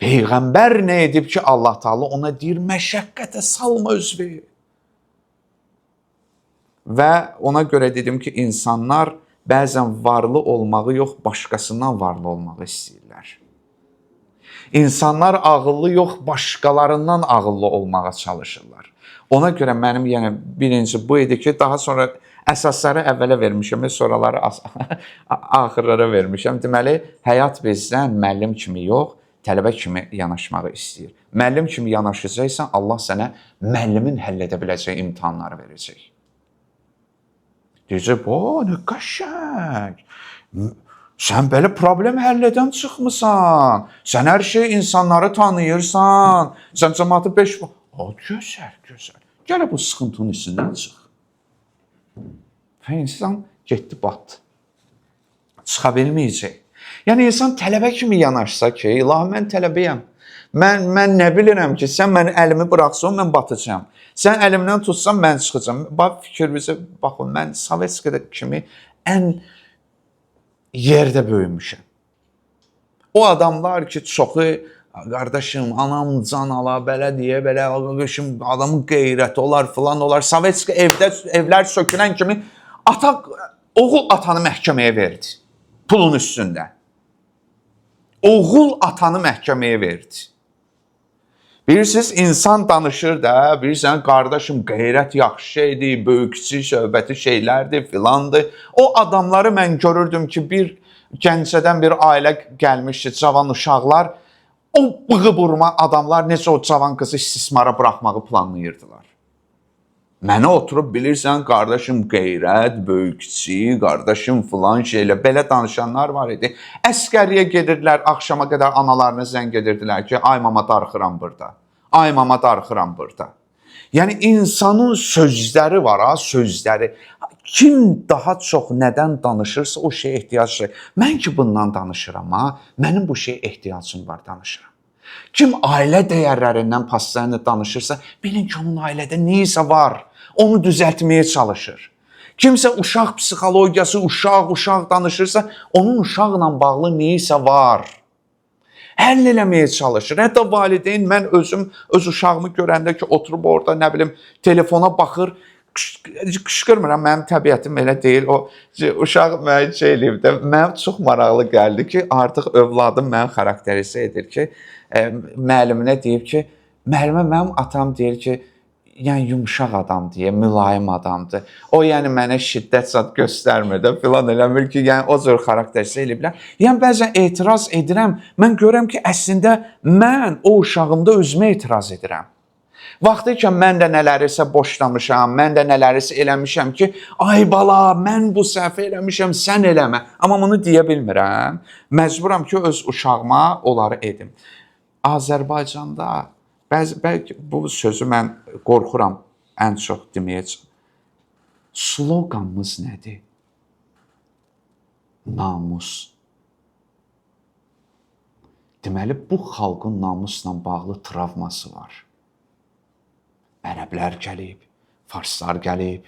Peyğəmbər nə edib ki, Allah Teala ona deyir, məşəqqətə salma özünü. Və ona görə dedim ki, insanlar bəzən varlı olmağı yox, başqasından varlı olmağı istəyirlər. İnsanlar ağıllı yox, başqalarından ağıllı olmağa çalışırlar. Ona görə mənim birinci bu idi ki, daha sonra əsasları əvvələ vermişəm, sonraları axırlara vermişəm. Deməli, həyat bizdən müəllim kimi yox, tələbə kimi yanaşmağı istəyir. Müəllim kimi yanaşacaqsan, Allah sənə müəllimin həll edə biləcəyi imtahanları verəcək. Deyəcək, nə qəşəng. Sən belə problem həll edən çıxmısan. Sən hər şey insanları tanıyırsan. Sən cəmaatı 5... Gözəl, gözəl. Gələ bu sıxıntının üstündən çıx. Və insan getdi, batdı. Çıxa bilməyəcək. Yəni, insan tələbə kimi yanaşsa ki, ilahi, mən tələbəyəm. Mən nə bilirəm ki, sən məni əlimi bıraxsan, mən batacağam. Sən əlimdən tutsan, mən çıxacağam. Fikrinizə baxın, mən Sovetskada kimi ən yerdə böyümüşəm. O adamlar ki, çoxu, qardaşım, anam can ala, belə deyə, belə, adamın qeyrəti olar, filan olar. Sovetska evlər sökülən kimi oğul atanı məhkəməyə verdi. Pulun üstündə. Oğul atanı məhkəməyə verdi. Bilirsiniz, insan danışır da, bilirsən, qardaşım, qeyrət yaxşı şeydir, böyükçü söhbəti şeylərdir, filandır. O adamları mən görürdüm ki, bir Gəncədən bir ailə gəlmişdi, cavan uşaqlar, o bığı burma adamlar necə o cavan qızı istismara buraxmağı planlayırdılar. Mənə oturub, bilirsən, qardaşım, qeyrət, böyükçü, qardaşım, filan şeylə, belə danışanlar var idi. Əskəriyə gedirdilər, axşama qədər analarına zəng edirdilər ki, ay mama darıxıram burada, ay mama darıxıram burada. Yəni, insanın sözləri var, sözləri. Kim daha çox nədən danışırsa, o şeyə ehtiyacdır. Mən ki, bundan danışıram, mənim bu şeyə ehtiyacım var, danışıram. Kim ailə dəyərlərindən paslarını danışırsa, bilin ki, onun ailədə neysə var, onu düzəltməyə çalışır. Kimsə uşaq psixologiyası, uşaq danışırsa, onun uşaqla bağlı neysə var. Həll eləməyə çalışır. Hətta valideyn, mən özüm öz uşağımı görəndə ki, oturub orada, nə bilim, telefona baxır, qışqırmıram, mənim təbiətim elə deyil. O uşaq mənə şey eləyib də, mənim çox maraqlı gəldi ki, artıq övladım mənə xarakterizə edir ki, müəlliminə deyib ki, müəllimə mənim atam deyir ki, yəni yumşaq adamdır, mülayim adamdır. O yəni mənə şiddət zad göstərmir də, filan eləmir ki, yəni o cür xarakterizə eləyiblər. Yəni bəzən etiraz edirəm, mən görürəm ki, əslində mən o uşağımda özümə etiraz edirəm. Vaxtıkən mən də nələrisə boşlamışam, mən də nələrisə eləmişəm ki, ay bala, mən bu səhv eləmişəm, sən eləmə. Amma bunu deyə bilmirəm. Məcburam ki, öz uşağıma onları edim. Azərbaycanda bəlkə bu sözü mən qorxuram ən çox deməyəcəm. Sloqanımız nədir? Namus. Deməli, bu xalqın namusla bağlı travması var. Ərəblər gəlib, farslar gəlib,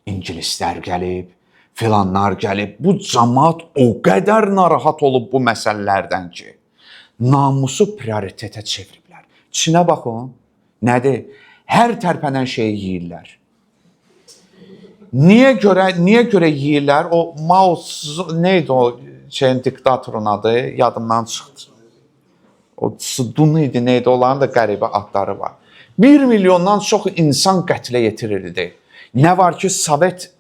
ingilislər gəlib, filanlar gəlib. Bu cəmaət o qədər narahat olub bu məsələlərdən ki, namusu prioritetə çeviriblər. Çinə baxın, nədir? Hər tərpənən şeyi yeyirlər. Niyə görə yeyirlər? O Mao neydi o şeyin diktatorun adı? Yadımdan çıxdı. O Sudun idi, neydi? Onların da qəribə adları var. 1 milyondan çox insan qətlə yetirildi. Nə var ki, Sovet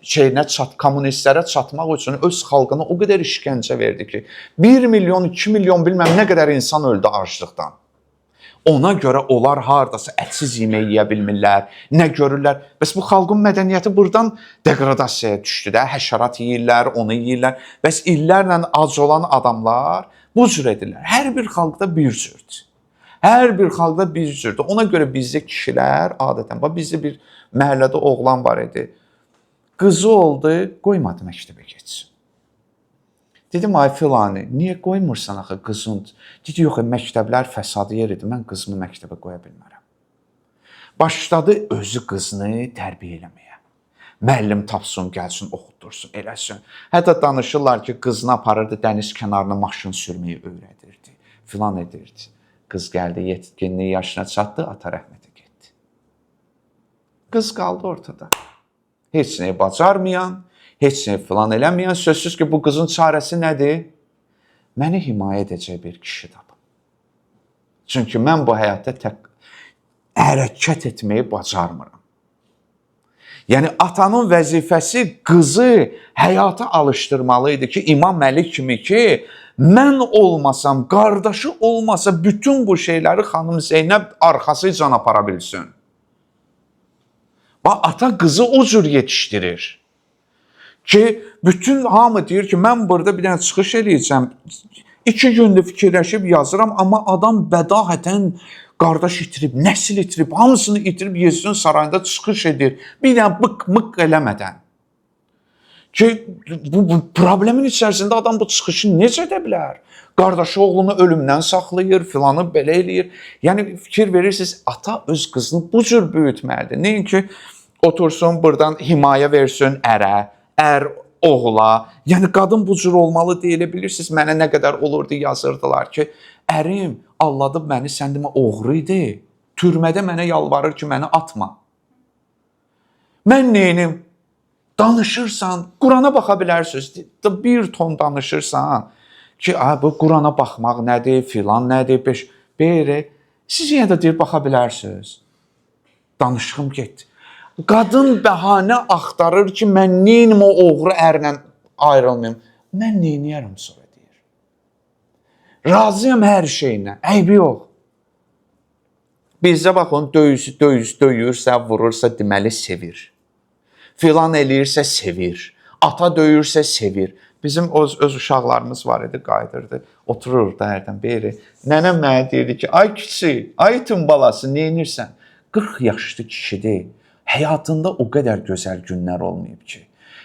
kommunistlərə çatmaq üçün öz xalqına o qədər işgəncə verdi ki, 1 milyon, 2 milyon bilməm nə qədər insan öldü aclıqdan. Ona görə onlar hardasa ətsiz yemək yeyə bilmirlər, nə görürlər. Bəs bu xalqın mədəniyyəti buradan degradasiyaya düşdü də, həşərat yeyirlər, onu yeyirlər. Bəs illərlə ac olan adamlar bu cür edirlər. Hər bir xalqda bir cürdür. Hər bir xalqda bir cürdür. Ona görə bizdə kişilər adətən, bizdə bir məhəllədə oğlan var idi. Qızı oldu, qoymadı məktəbə getsin. Dedim, ay filani, niyə qoymursan axı qızın? Dedi, yox, məktəblər fəsadı yeridir, mən qızımı məktəbə qoya bilmərəm. Başladı özü qızını tərbiyə eləməyə. Müəllim tapsın, gəlsin, oxudursun, eləsin. Hətta danışırlar ki, qızını aparırdı, dəniz kənarına maşın sürməyi öyrədirdi, filan edirdi. Qız gəldi, yetkinlik yaşına çatdı, ata rəhmətə getdi. Qız qaldı ortada. Heç nəyi bacarmayan, heç nəyi filan eləməyən, sözsüz ki, bu qızın çarəsi nədir? Məni himayə edəcək bir kişi tapın. Çünki mən bu həyatda tək hərəkət etməyi bacarmıram. Yəni, atanın vəzifəsi qızı həyata alışdırmalı idi ki, İmam Məlik kimi ki, mən olmasam, qardaşı olmasa bütün bu şeyləri xanım Zeynəb arxasıcan apara bilsin. Ata qızı o cür yetişdirir. Ki, bütün hamı deyir ki, mən burada bir dənə çıxış eləyəcəm. 2 gündür fikirləşib yazıram, amma adam bədahətən qardaş itirib, nəsil itirib, hamısını itirib Yezidin sarayında çıxış edir. Bir dənə bık-mık eləmədən. Ki, bu problemin içərisində adam bu çıxışı necə edə bilər? Qardaşı oğlunu ölümdən saxlayır, filanı belə eləyir. Yəni, fikir verirsiniz, ata öz qızını bu cür böyütməlidir. Neyin ki, otursun, buradan himayə versin ərə, ər oğula. Yəni, qadın bu cür olmalı deyilə bilirsiniz. Mənə nə qədər olurdu, yazırdılar ki, ərim alladıb məni, sən demə oğru idi. Türmədə mənə yalvarır ki, məni atma. Mən neynim? Danışırsan, Qurana baxa bilərsiniz. Bir ton danışırsan ki, bu Qurana baxmaq nədir, filan nədir, belə. Siz yenə də deyir, baxa bilərsiniz. Danışığım getdi. Qadın bəhanə axtarır ki, mən neynim o oğru ərlə ayrılmayım. Mən neyniyərəm sonra deyir. Razıyam hər şeyinə, əybi yox. Bizdə baxın, döyürsə, vurursa deməli sevir. Filan eləyirsə sevir. Ata döyürsə sevir. Bizim öz uşaqlarımız var idi, qayıdırdı. Otururdu hərdən beri. Nənəm mənə deyirdi ki, ay kiçik, ay itin balası, neynirsən? 40 yaşlı kişidir. Həyatında o qədər gözəl günlər olmayıb ki,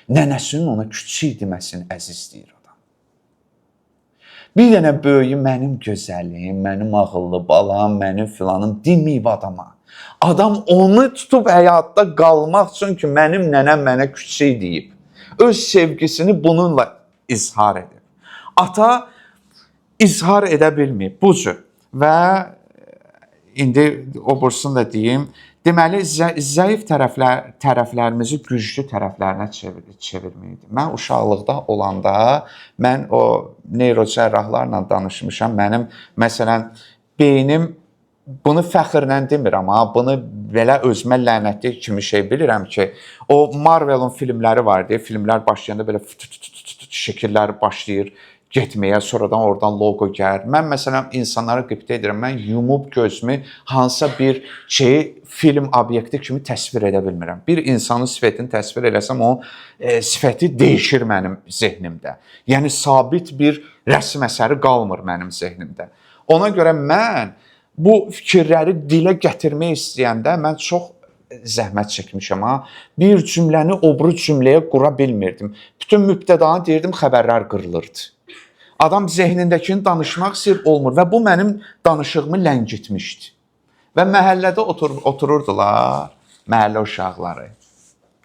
nənəsinin ona kiçik deməsini əzizləyir adam. Bir dənə böyüyü mənim gözəlim, mənim ağıllı balam, mənim filanım deməyib adama. Adam onu tutub həyatda qalmaq üçün ki, mənim nənəm mənə kiçik deyib. Öz sevgisini bununla izhar edib. Ata izhar edə bilməyib bu cür. Və indi o bursunu da deyim, deməli, zəif tərəflərimizi güclü tərəflərinə çevirməkdir. Mən uşaqlıqda olanda, mən o neyrocərrahlarla danışmışam. Mənim, məsələn, beynim, bunu fəxrlə demirəm, bunu belə özümə lənətli kimi şey bilirəm ki, o Marvel'ın filmləri var deyə, filmlər başlayanda belə şəkillər başlayır getməyə, sonradan oradan loqo gəlir. Mən məsələn insanlara qibtə edirəm. Mən yumub gözümü hansısa bir şeyi film obyekti kimi təsvir edə bilmirəm. Bir insanın sifətini təsvir eləsəm, o sifəti dəyişir mənim zehnimdə. Yəni sabit bir rəsm əsəri qalmır mənim zehnimdə. Ona görə mən bu fikirləri dilə gətirmək istəyəndə mən çox zəhmət çəkmişəm ha. Bir cümləni o biri cümləyə qura bilmirdim. Bütün mübtədanı deyirdim, xəbərlər qırılırdı. Adam zehnindəkini danışmaq istəyir, olmur və bu mənim danışığımı ləngitmişdi. Və məhəllədə otururdular, məhəllə uşaqları.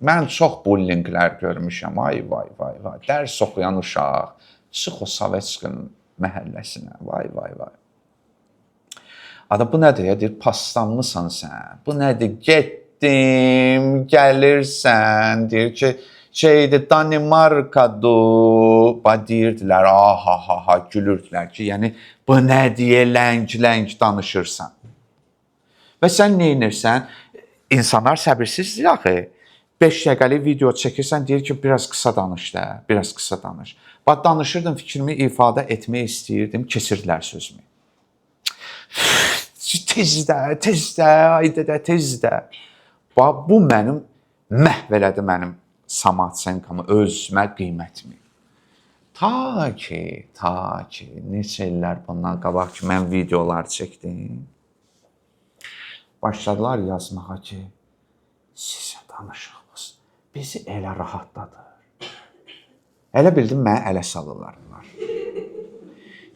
Mən çox bullinqlər görmüşəm. Ay vay vay vay. Dərs oxuyan uşaq çıx o Sovetskiy məhəlləsinə. Vay vay vay. Adam bu nədir ya? Deyir, paslanmısan sən. Bu nədir? Getdim, gəlirsən. Deyir ki, şeydir, Danimarkadır. Deyirdilər, ha, gülürdülər ki, yəni bu nə deyə ləng danışırsan. Və sən nə edirsən? İnsanlar səbirsizdir axı. 5 dəqiqəlik video çəkirsən, deyir ki, biraz qısa danış da, biraz qısa danış. Bax, danışırdım, fikrimi ifadə etmək istəyirdim, keçirdilər sözümü. Tezdə, tezdə. Bax, bu mənim məhv elədi mənim samatsenkamı, özümə qiymətimi. Ta ki, neçə illər bundan qabaq ki, mən videolar çəkdim. Başladılar yazmağa ki, sizə danışığımız bizi elə rahatladır. Elə bildim, mənə ələ salırlar.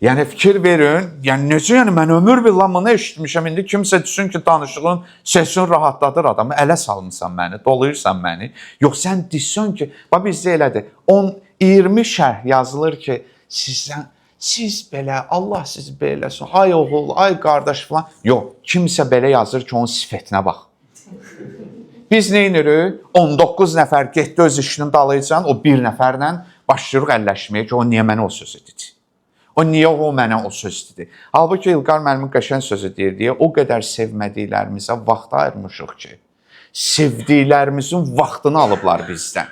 Yəni, fikir verin, yəni necə, yəni mən ömür billah bunu eşitmişəm, indi kimsə düşün ki, danışığın sesin rahatladır adamı, ələ salmısan məni, doluyursan məni. Yox, sən desən ki, bax bizdə elədir, 10-20 şərh yazılır ki, siz belə, Allah sizi belə eləsin, ay oğul, ay qardaş falan. Yox, kimsə belə yazır ki, onun sifətinə bax. Biz nə edirik? 19 nəfər getdi öz işinin dalayıcan, o bir nəfərlə başlayırıq əlləşməyə ki, o niyə mənə o sözü dedi? O niyə o mənə o söz dedi? Halbuki İlqar müəllimin qəşəng sözü deyir deyə, o qədər sevmədiklərimizə vaxt ayırmışıq ki, sevdiklərimizin vaxtını alıblar bizdən.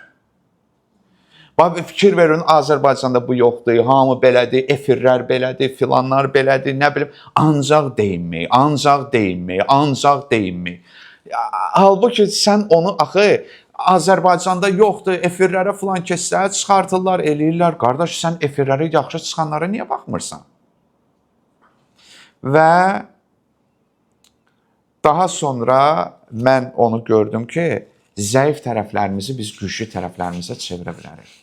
Bax, fikir verin, Azərbaycanda bu yoxdur, hamı belədir, efirlər belədir, filanlar belədir, nə bilim, ancaq deyinmək. Halbuki sən onu axı, Azərbaycanda yoxdur, efirlərə filan keçsələr, çıxartırlar, eləyirlər. Qardaş, sən efirlərə yaxşı çıxanlara niyə baxmırsan? Və daha sonra mən onu gördüm ki, zəif tərəflərimizi biz güclü tərəflərimizə çevirə bilərik.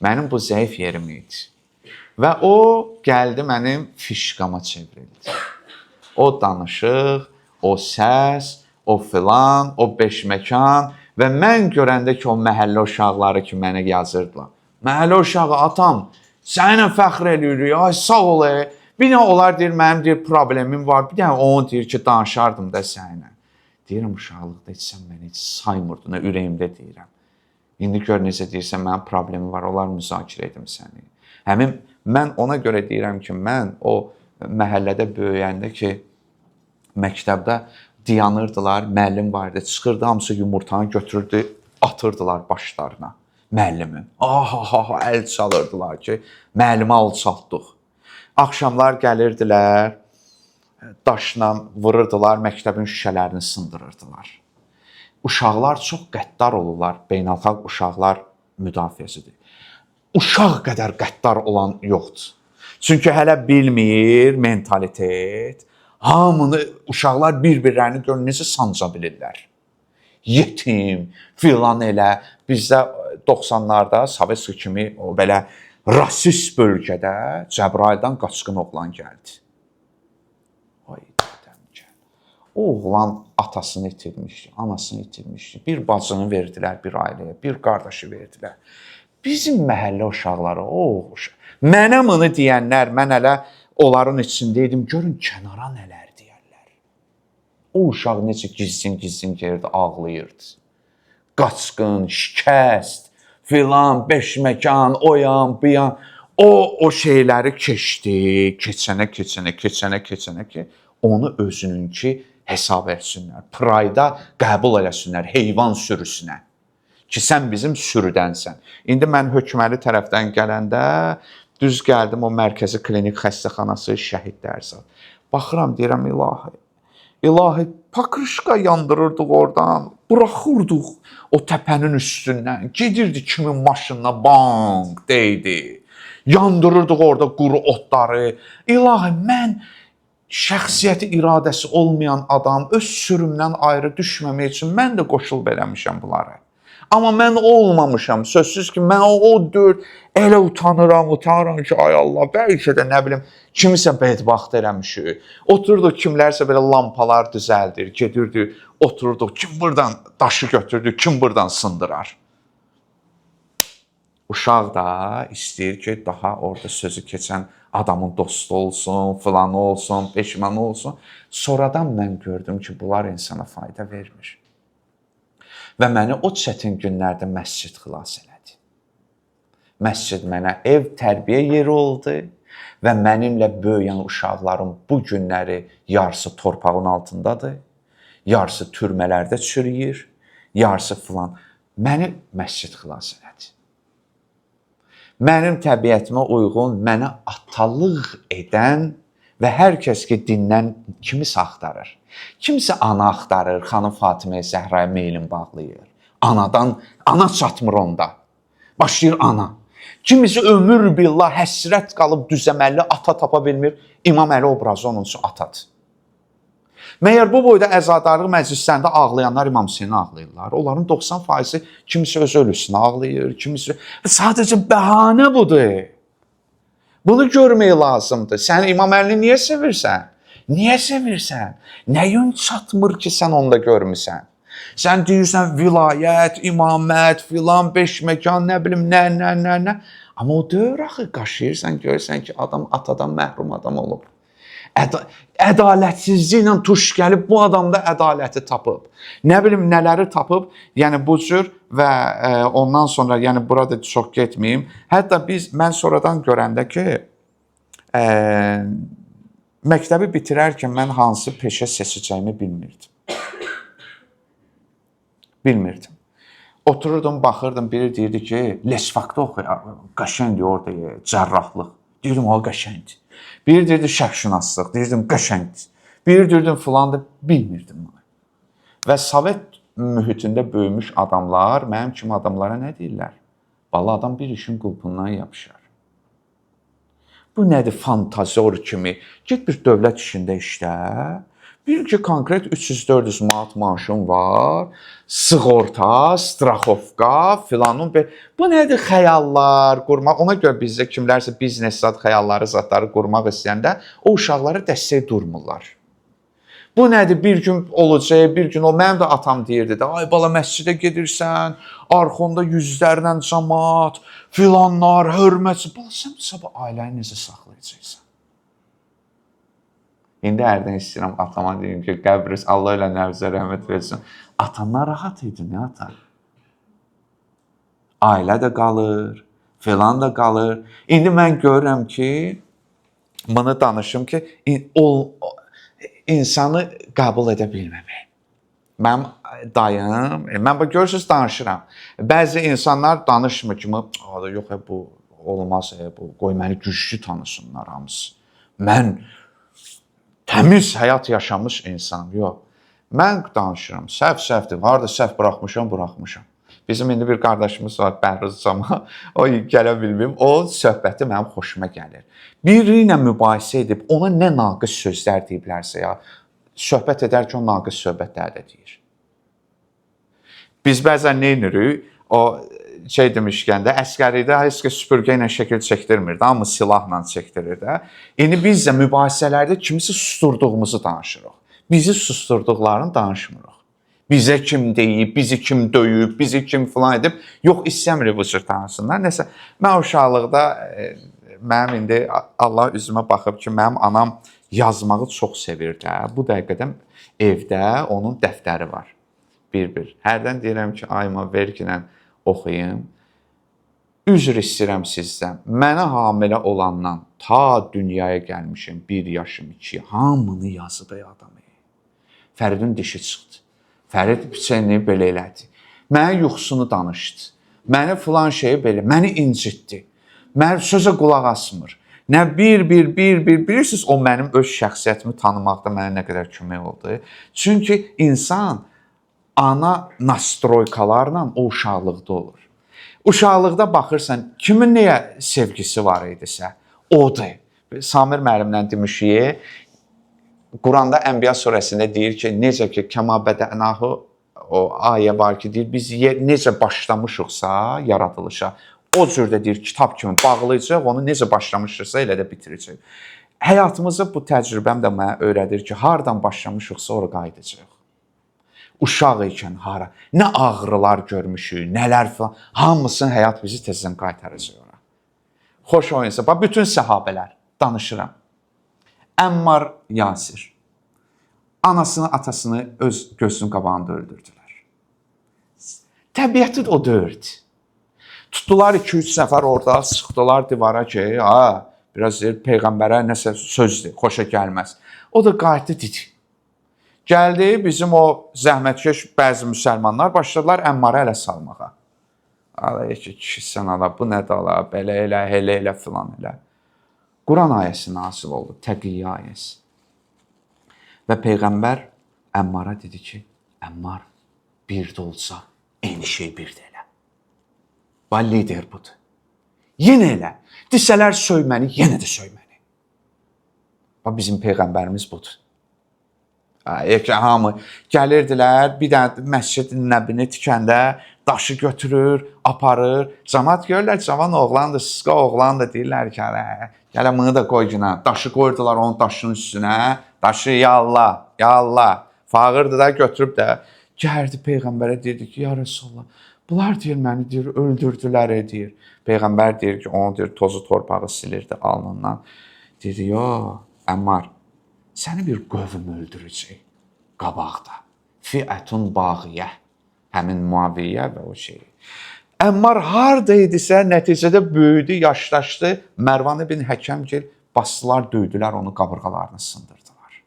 Mənim bu zəif yerim idi. Və o gəldi mənim fişqama çevrildi. O danışıq, o səs, o filan, o beşməkan. Və mən görəndə ki, o məhəllə uşaqları ki, mənə yazırdılar. Məhəllə uşağı, atam, səninlə fəxr edirik, ay sağ ol. Bir də onlar deyir, mənim deyir, problemim var. Bir də onu deyir ki, danışardım da səninlə. Deyirəm, uşaqlıqda heç sən məni heç saymırdın, ürəyimdə deyirəm. İndi gör necə deyirsən, mənim problemim var, onlar müzakirə edim səni. Həmin, mən ona görə deyirəm ki, mən o məhəllədə böyüyəndə ki, məktəbdə dayanırdılar, müəllim var idi, çıxırdı, hamısı yumurtanı götürürdü, atırdılar başlarına müəllimin. Əl çalırdılar ki, müəllimi alçaltdıq. Axşamlar gəlirdilər, daşla vururdular, məktəbin şüşələrini sındırırdılar. Uşaqlar çox qəddar olurlar, beynəlxalq uşaqlar müdafiəsidir. Uşaq qədər qəddar olan yoxdur. Çünki hələ bilmir mentalitet. Hamını uşaqlar bir-birlərini görür, necə sanca bilirlər. Yetim, filan elə. Bizdə 90-larda Sovetskiy kimi o belə rasist bölgədə Cəbrayıldan qaçqın oğlan gəldi. Ay dədəm gəl. O oğlan atasını itirmişdi, anasını itirmişdi. Bir bacını verdilər bir ailəyə, bir qardaşı verdilər. Bizim məhəllə uşaqları, mənə bunu deyənlər, mən hələ onların içindəydim, görün kənara nələr deyərlər. O uşaq necə gizlin gəlirdi, ağlayırdı. Qaçqın, şikəst, filan, beşməkan, oyan, buyan. O şeyləri keçənə ki, onu özününki hesab etsinlər. Prayda qəbul eləsinlər, heyvan sürüsünə. Ki, sən bizim sürüdənsən. İndi mən hökməli tərəfdən gələndə Düz gəldim o mərkəzi klinik xəstəxanası şəhidlər zad. Baxıram, deyirəm ilahi. İlahi, pakrışka yandırırdıq oradan, buraxırdıq o təpənin üstündən. Gedirdi kimin maşınına bank deydi. Yandırırdıq orada quru otları. İlahi, mən şəxsiyyəti, iradəsi olmayan adam öz sürümdən ayrı düşməmək üçün mən də qoşul eləmişəm bunlara. Amma mən olmamışam. Sözsüz ki, mən o dörd elə utanıram ki, ay Allah, bəlkə də nə bilim, kimisə bədbaxt eləmişik. Oturduq, kimlərsə belə lampalar düzəldir, gedirdi, oturduq, kim buradan daşı götürdü, kim buradan sındırar. Uşaq da istəyir ki, daha orada sözü keçən adamın dostu olsun, filanı olsun, peşmanı olsun. Sonradan mən gördüm ki, bunlar insana fayda vermir. Və məni o çətin günlərdə məscid xilas elədi. Məscid mənə ev, tərbiyə yeri oldu və mənimlə böyüyən uşaqlarım bu günləri yarısı torpağın altındadır, yarısı türmələrdə çürüyür, yarısı filan. Məni məscid xilas elədi. Mənim təbiətimə uyğun, mənə atalıq edən və hər kəs ki, dindən kimisə axtarır. Kimsə ana axtarır, xanım Fatiməyə Zəhraya meylin bağlayır. Ana çatmır onda. Başlayır ana. Kimisi ömür billah həsrət qalıb düzəməlli ata tapa bilmir. İmam Əli obrazı onun üçün atadır. Məyər bu boyda əzadarlıq məclislərində ağlayanlar İmam Hüseyni ağlayırlar. Onların 90%-i kimisi öz ölüsünə ağlayır, kimisi... Sadəcə bəhanə budur. Bunu görmək lazımdır. Sən İmam Əlini niyə sevirsən? Niyə sevirsən? Nəyin çatmır ki, sən onda görmüsən? Sən deyirsən vilayət, imamət, filan, beş məkan, nə bilim, nə. Amma o dövr axı qaşıyırsan, görürsən ki, adam atadan məhrum adam olub. Ədalətsizliklə tuş gəlib, bu adam da ədaləti tapıb. Nə bilim, nələri tapıb, yəni bu cür və ondan sonra, yəni burada çox getməyim. Hətta mən sonradan görəndə ki, məktəbi bitirərkən mən hansı peşə seçəcəyimi bilmirdim. Bilmirdim. Otururdum, baxırdım, biri deyirdi ki, lesfakda oxuyar, qəşəngdir orada, cərrahlıq. Deyirdim, o qəşəngdir. Biri deyirdi, şərqşünaslıq, deyirdim, qəşəngdir. Biri deyirdim, filandır, bilmirdim. Və Sovet mühitində böyümüş adamlar, mənim kimi adamlara nə deyirlər? Vallahi adam bir işin qulpundan yapışar. Bu nədir fantazor kimi? Get bir dövlət işində işlə. Bil ki, konkret 300-400 manat maaşın var, sığorta, straxovka, filanın. Bu nədir xəyallar qurmaq? Ona görə bizdə kimlərsə biznes zat, xəyalları, zatları qurmaq istəyəndə o uşaqlara dəstək durmurlar. Bu nədir? Bir gün olacaq, bir gün o. Mənim də atam deyirdi də, ay bala məscidə gedirsən, arxonda yüzlərlə cəmaat, filanlar, hörmətçi. Bala, sən sabah ailəni necə saxlayacaqsan? İndi hərdən istəyirəm atama deyim ki, qəbris Allah ilə nəvzə rəhmət versin. Atanlar rahat idi, nə ata? Ailə də qalır, filan da qalır. İndi mən görürəm ki, bunu danışım ki, insanı qəbul edə bilməmək. Mənim dayım, mən görürsünüz danışıram. Bəzi insanlar danışmır ki, yox, bu olmaz, qoy məni güclü tanısınlar hamısı. Mən təmiz həyat yaşamış insanım, yox. Mən danışıram, səhv-səhvdir, harada səhv buraxmışam. Bizim indi bir qardaşımız var, Bəhruz Cama, o gələ bilməyim, o söhbəti mənim xoşuma gəlir. Biri ilə mübahisə edib, ona nə naqis sözlər deyiblərsə ya, söhbət edərkən o naqis sözlər də deyir. Biz bəzən nə edirik? O demişkən də, əskəridə heç kəs süpürgə ilə şəkil çəkdirmir, amma silahla çəkdirir də. İndi biz də mübahisələrdə kimisi susturduğumuzu danışırıq. Bizi susturduqlarını danışmırıq. Bizə kim deyib, bizi kim döyüb, bizi kim filan edib, yox, istəmirik bu cür tanısınlar. Nəsə, mən uşaqlıqda, mənim indi Allah üzümə baxıb ki, mənim anam yazmağı çox sevirdi. Bu dəqiqədə evdə onun dəftəri var. Bir. Hərdən deyirəm ki, ayma verginlə oxuyum. Üzr istəyirəm sizdən. Mənə hamilə olandan ta dünyaya gəlmişim, 1 yaşım, 2, hamını yazıb ey adamı. Fəridin dişi çıxdı. Fərid səni belə elədi. Mənə yuxusunu danışdı. Məni filan şeyi belə, məni incitdi. Mənim sözə qulaq asmır. Nə bilirsiniz, o mənim öz şəxsiyyətimi tanımaqda mənə nə qədər kömək oldu. Çünki insan ana nastroykalarla o uşaqlıqda olur. Uşaqlıqda baxırsan, kimin nəyə sevgisi var idisə, odur. Samir müəllimlə demişik, Quranda Ənbiya surəsində deyir ki, necə ki, kəma bədənahı, o ayə var ki, deyir, biz necə başlamışıqsa yaradılışa, o cürdə deyir, kitab kimi bağlayacaq, onu necə başlamışıqsa elə də bitirəcək. Həyatımızda bu təcrübəm də mənə öyrədir ki, hardan başlamışıqsa ora qayıdacaq. Uşaq ikən hara, nə ağrılar görmüşük, nələr falan, hamısını həyat bizi tezdən qaytaracaq ora. Xoş oyunsa, bax, bütün səhabələr danışıram. Əmmar Yasir anasını, atasını öz gözünün qabağında öldürdülər. Təbiəti o döyürdü. Tutdular 2-3 nəfər orada, sıxdılar divara ki, biraz deyir, Peyğəmbərə nəsə sözdür, xoşa gəlməz. O da qayıtdı, dedi. Gəldi, bizim o zəhmətkeş bəzi müsəlmanlar başladılar Əmmarı ələ salmağa. Alaya ki, kişi sən ala, bu nədir ala, belə elə, filan elə. Quran ayəsi nazil oldu, Təqiyyə ayəsi. Və Peyğəmbər Əmmara dedi ki, Əmmar, bir də olsa, eyni şey bir də elə. Və lider budur. Yenə elə. Desələr söy məni, yenə də söy məni. Və bizim Peyğəmbərimiz budur. Hamı gəlirdilər, bir dənə məscid-i Nəbini tikəndə daşı götürür, aparır. Cəmaət görürlər, cavan oğlandır, sıska oğlandır, deyirlər ki, gələ bunu da qoy günə. Daşı qoyurdular onun daşının üstünə. Daşı, ya Allah, fağırdı da götürüb də. Gəldi Peyğəmbərə deyirdi ki, ya Resulallah, bunlar deyir, məni deyir, öldürdülər, deyir. Peyğəmbər deyir ki, onu deyir, tozu torpağı silirdi alnından. Deyir, yo, Əmmar, səni bir qövm öldürəcək qabaqda. Fiətun bağiyə, həmin Muaviyyə və o şey. Əmmar harada idisə, nəticədə böyüdü, yaşlaşdı. Mərvan ibn Həkəmgil basdılar, döydülər, onu qabırğalarını sındırdılar.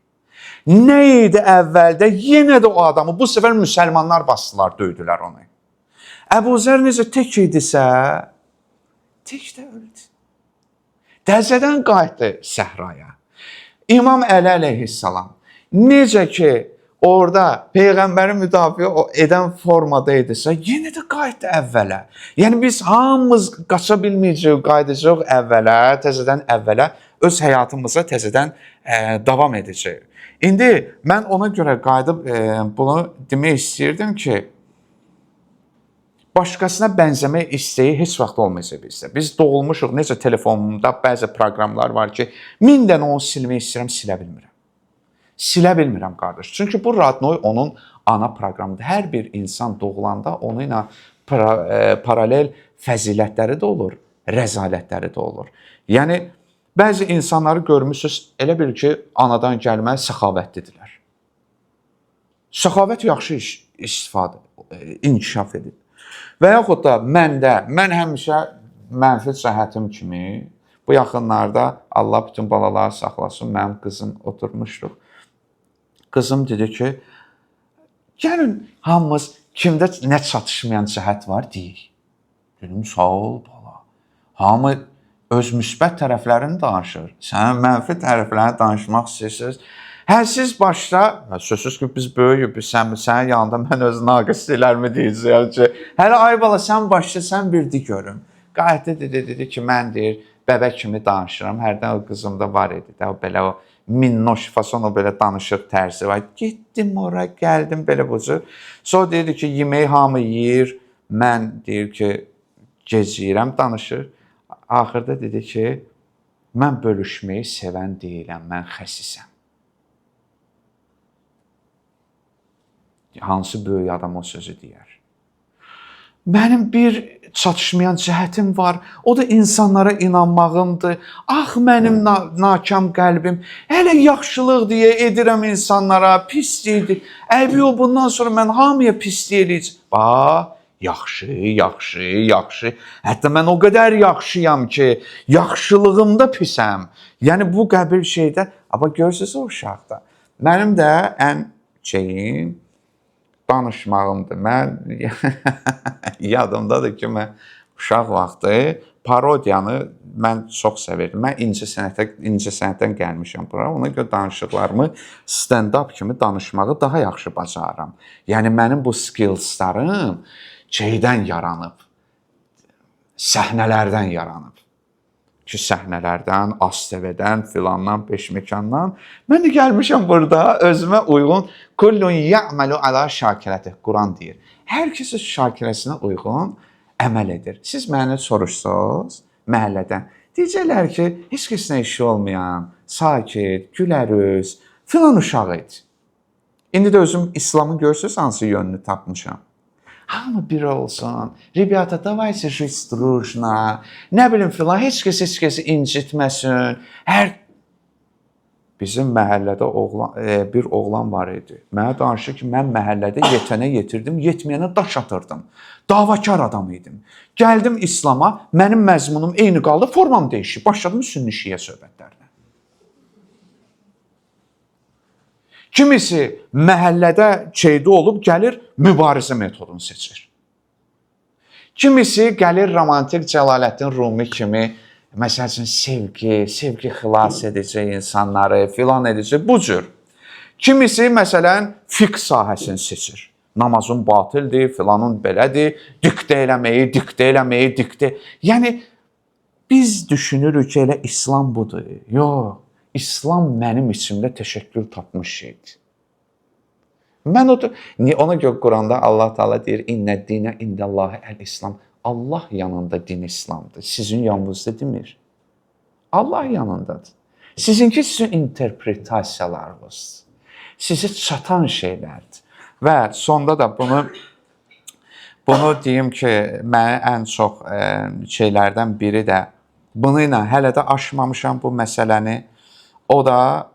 Nə idi əvvəldə? Yenə də o adamı, bu səfər müsəlmanlar basdılar, döydülər onu. Əbu Zər necə tək idisə, tək də öldü. Dəzədən qayıtdı səhraya. İmam Əli əleyhissalam necə ki orada Peyğəmbəri müdafiə edən formada idisə, yenə də qayıtdı əvvələ. Yəni biz hamımız qaça bilməyəcəyik, qayıdacaq əvvələ, təzədən əvvələ, öz həyatımıza təzədən davam edəcəyik. İndi mən ona görə qayıdıb bunu demək istəyirdim ki, başqasına bənzəmək istəyi heç vaxt olmayacaq bizdə. Biz doğulmuşuq, necə telefonumda bəzi proqramlar var ki, 1000 dənə onu silmək istəyirəm, silə bilmirəm. Silə bilmirəm, qardaş. Çünki bu Radnoy onun ana proqramıdır. Hər bir insan doğulanda onunla paralel fəzilətləri də olur, rəzalətləri də olur. Yəni, bəzi insanları görmüsünüz, elə bil ki, anadan gəlmə səxavətlidirlər. Səxavət yaxşı istifadə, inkişaf edib. Və yaxud da mən həmişə mənfi cəhətim kimi, bu yaxınlarda Allah bütün balaları saxlasın, mənim qızım oturmuşduq. Qızım dedi ki, gəlin hamımız kimdə nə çatışmayan cəhət var deyik. Dedim, sağ ol bala. Hamı öz müsbət tərəflərini danışır. Sən mənfi tərəflərini danışmaq istəyirsiniz. Siz başda, sözsüz ki, biz böyüyüb, sənin yanında mən öz naqisliklərimi deyəcəyəm ki, hələ ay bala, sən başda, sən bir de görüm. Qayətdə dedi ki, mən deyir, bəbək kimi danışıram, hərdən o qızımda var idi, belə o minnoş fason, o belə danışıq tərzi var. Getdim ora, gəldim belə bu cür. Sonra deyirdi ki, yeməyi hamı yeyir, mən deyir ki, gec yeyirəm, danışır. Axırda dedi ki, mən bölüşməyi sevən deyiləm, mən xəsisəm. Hansı böyük adam o sözü deyər. Mənim bir çatışmayan cəhətim var. O da insanlara inanmağımdır. Ax, mənim nakam qəlbim. Hələ yaxşılıq deyə edirəm insanlara, pislikdir. Əbi, bundan sonra mən hamıya pislik eləyəcəm. Yaxşı. Hətta mən o qədər yaxşıyam ki, yaxşılığımda pisəm. Yəni, bu qəbil şeydə, amma görürsünüz o uşaqda. Mənim də ən şeyim, danışmağımdır. Mən yadımdadır ki, mən uşaq vaxtı parodiyanı mən çox sevirdim. Mən incəsənətdən gəlmişəm bura. Ona görə danışıqlarımı stand-up kimi danışmağı daha yaxşı bacarıram. Yəni mənim bu skillslarım şeydən yaranıb. Səhnələrdən yaranıb. Ki səhnələrdən, ASTV-dən, filandan, peşməkandan. Mən də gəlmişəm burada özümə uyğun kullun ya'malu ala şakilati. Quran deyir. Hər kəs öz şakirəsinə uyğun əməl edir. Siz məni soruşsaz məhəllədən, deyəcəklər ki, heç kəsinə işi olmayan, sakit, gülərüz, filan uşaq idi. İndi də özüm İslamı görürsüz hansı yönünü tapmışam. Hamı bir olsun. Rебята, давайте жить дружно. Nə bilim filan, heç kəsi incitməsin. Bizim məhəllədə bir oğlan var idi. Mənə danışdı ki, mən məhəllədə yetənə yetirdim, yetməyənə daş atırdım. Davakar adam idim. Gəldim İslama, mənim məzmunum eyni qaldı, formam dəyişdi. Başladım sünni şiə söhbətlərinə. Kimisi məhəllədə şeydə olub, gəlir mübarizə metodunu seçir. Kimisi gəlir romantik Cəlaləddin Rumi kimi, məsəl üçün sevgi xilas edəcək insanları, filan edəcək, bu cür. Kimisi məsələn fiqh sahəsini seçir. Namazın batildir, filanın belədir, diktə eləməyi. Yəni biz düşünürük ki, elə İslam budur. Yox, İslam mənim içimdə təşəkkül tapmış şeydir. Ona görə Quranda Allah Taala deyir: "İnnəd-dinə indallahi əl-İslam." Allah yanında din İslamdır. Sizin yanınızda demir. Allah yanındadır. Sizinki sizin interpretasiyalarınız. Sizə çatan şeylərdir. Və sonda da bunu deyim ki, mənə ən çox şeylərdən biri də bunu ilə hələ də aşmamışam bu məsələni. O da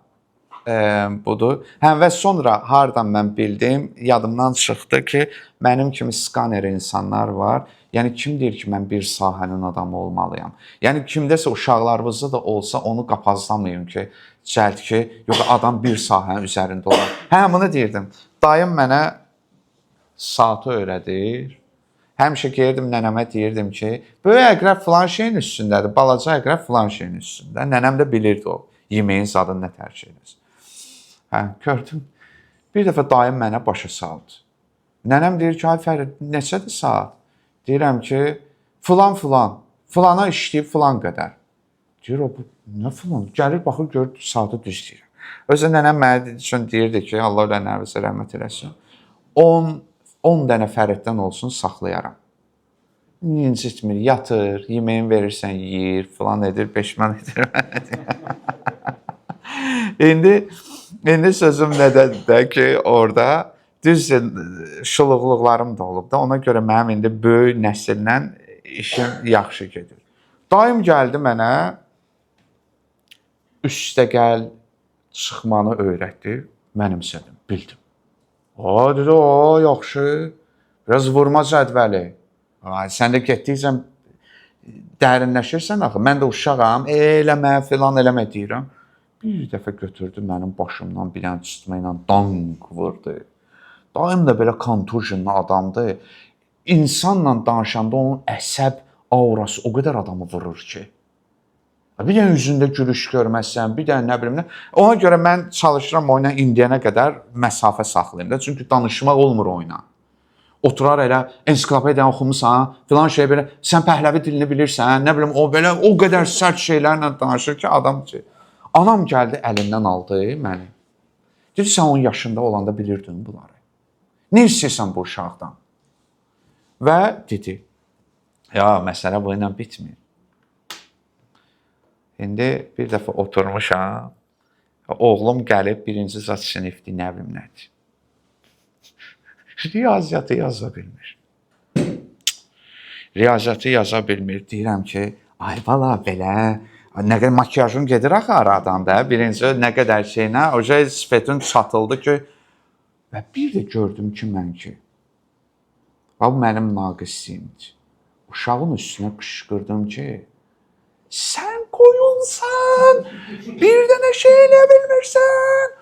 budur. Və sonra hardan mən bildim, yadımdan çıxdı ki, mənim kimi skaner insanlar var. Yəni kim deyir ki, mən bir sahənin adamı olmalıyam? Yəni kimdəsə uşaqlarınızda da olsa onu qapazlamayın ki, cəld ki, yox adam bir sahənin üzərində olar. Bunu deyirdim. Dayım mənə saatı öyrədir. Həmişə gəlirdim nənəmə deyirdim ki, böyük əqrəb filan şeyin üstündədir, balaca əqrəb filan şeyin üstündə. Nənəm də bilirdi o, yeməyin zadını nə tərcih edir. Gördüm. Bir dəfə dayım mənə başa saldı. Nənəm deyir ki, ay Fərid, neçədir saat? Deyirəm ki, filana işləyib filan qədər. Deyir o, nə filan? Gəlir, baxır, görür, saatı düz deyirəm. Özü nənəm mənə üçün deyirdi ki, Allah ilə nəvəsə rəhmət eləsin, 10 dənə Fəriddən olsun saxlayaram. İncitmir, yatır, yeməyin verirsən, yeyir, filan edir, peşman edir. İndi sözüm nədədir ki, orada düz şuluqluqlarım da olub da, ona görə mənim indi böyük nəsillə işim yaxşı gedir. Dayım gəldi mənə üstəgəl çıxmanı öyrətdi, mənimsədim, bildim. Dedi, yaxşı, biraz vurma cədvəli. Sən də getdikcə dərinləşirsən axı, mən də uşağam, eləmə, filan eləmə deyirəm. Bir dəfə götürdü mənim başımdan bir dənə çitmə ilə danq vurdu. Dayım da belə konturjinli adamdır. İnsanla danışanda onun əsəb aurası o qədər adamı vurur ki. Bir dənə üzündə gülüş görməzsən, bir dənə nə bilim nə. Ona görə mən çalışıram oyuna indiyənə qədər məsafə saxlayım da. Çünki danışmaq olmur oyuna. Oturar elə ensiklopediyanı oxumusan, filan şey belə, sən pəhləvi dilini bilirsən, nə bilim o belə o qədər sərt şeylərlə danışır ki, adam ki. Anam gəldi əlindən aldı məni. Dedi, sən 10 yaşında olanda bilirdin bunları. Nə istəyirsən bu uşaqdan? Və dedi, ya məsələ bu ilə bitmir. İndi bir dəfə oturmuşam, oğlum gəlib birinci zat sinifdir, nə bilim nədir. Riyaziyyatı yaza bilmir. Riyaziyyatı yaza bilmir. Deyirəm ki, ay bala belə, nə qədər makiyajın gedir axı aradan da, birinci nə qədər şeylə, oca sifətin çatıldı ki, və bir də gördüm ki, mən ki, bu mənim naqisliyimdir. Uşağın üstünə qışqırdım ki, sən qoyulsan, bir dənə şey elə bilmirsən.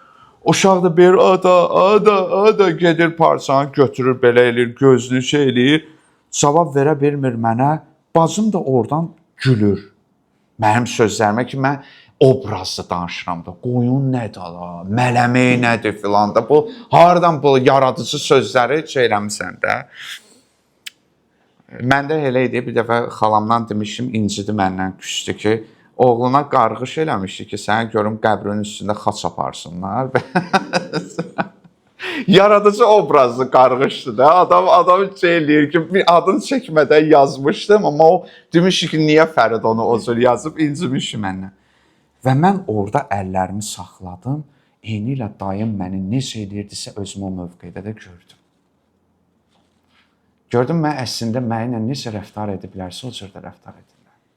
Uşaq da bir ada gedir parçanı götürür, belə eləyir, gözlü şey eləyir, cavab verə bilmir mənə. Bacım da oradan gülür. Mənim sözlərimə ki, mən obrazlı danışıram da, qoyun nədir la, mələmək nədir filan da, bu hardan bu yaradıcı sözləri eləmisən də. Məndə elə idi, bir dəfə xalamdan demişim, incidi məndən küsdü ki, oğluna qarğış eləmişdi ki, səni görüm qəbrinin üstündə xaç aparsınlar. Yaradıcı obrazlı qarğışdı da. Adam şey eləyir ki, bir adını çəkmədən yazmışdım, amma o demişdi ki, niyə Fərid onu o cür yazıb, incimişdi məndən. Və mən orada əllərimi saxladım, eyni ilə dayım məni necə eləyirdisə özümü o mövqedə də gördüm. Gördüm, mən əslində mənimlə necə rəftar ediblərsə, o cür də rəftar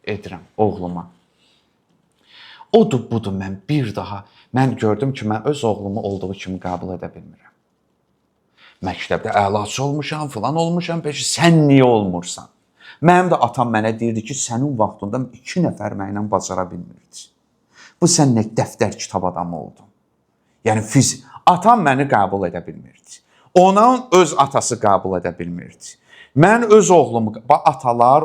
edirəm oğluma. Odur, budur, mən gördüm ki, mən öz oğlumu olduğu kimi qəbul edə bilmirəm. Məktəbdə əlaçı olmuşam, filan olmuşam, peki sən niyə olmursan? Mənim də atam mənə deyirdi ki, sənin vaxtında 2 nəfər mənlə bacara bilmirdi. Bu sən nə dəftər kitab adamı oldun. Yəni atam məni qəbul edə bilmirdi. Onun öz atası qəbul edə bilmirdi. Mən öz oğlumu, atalar,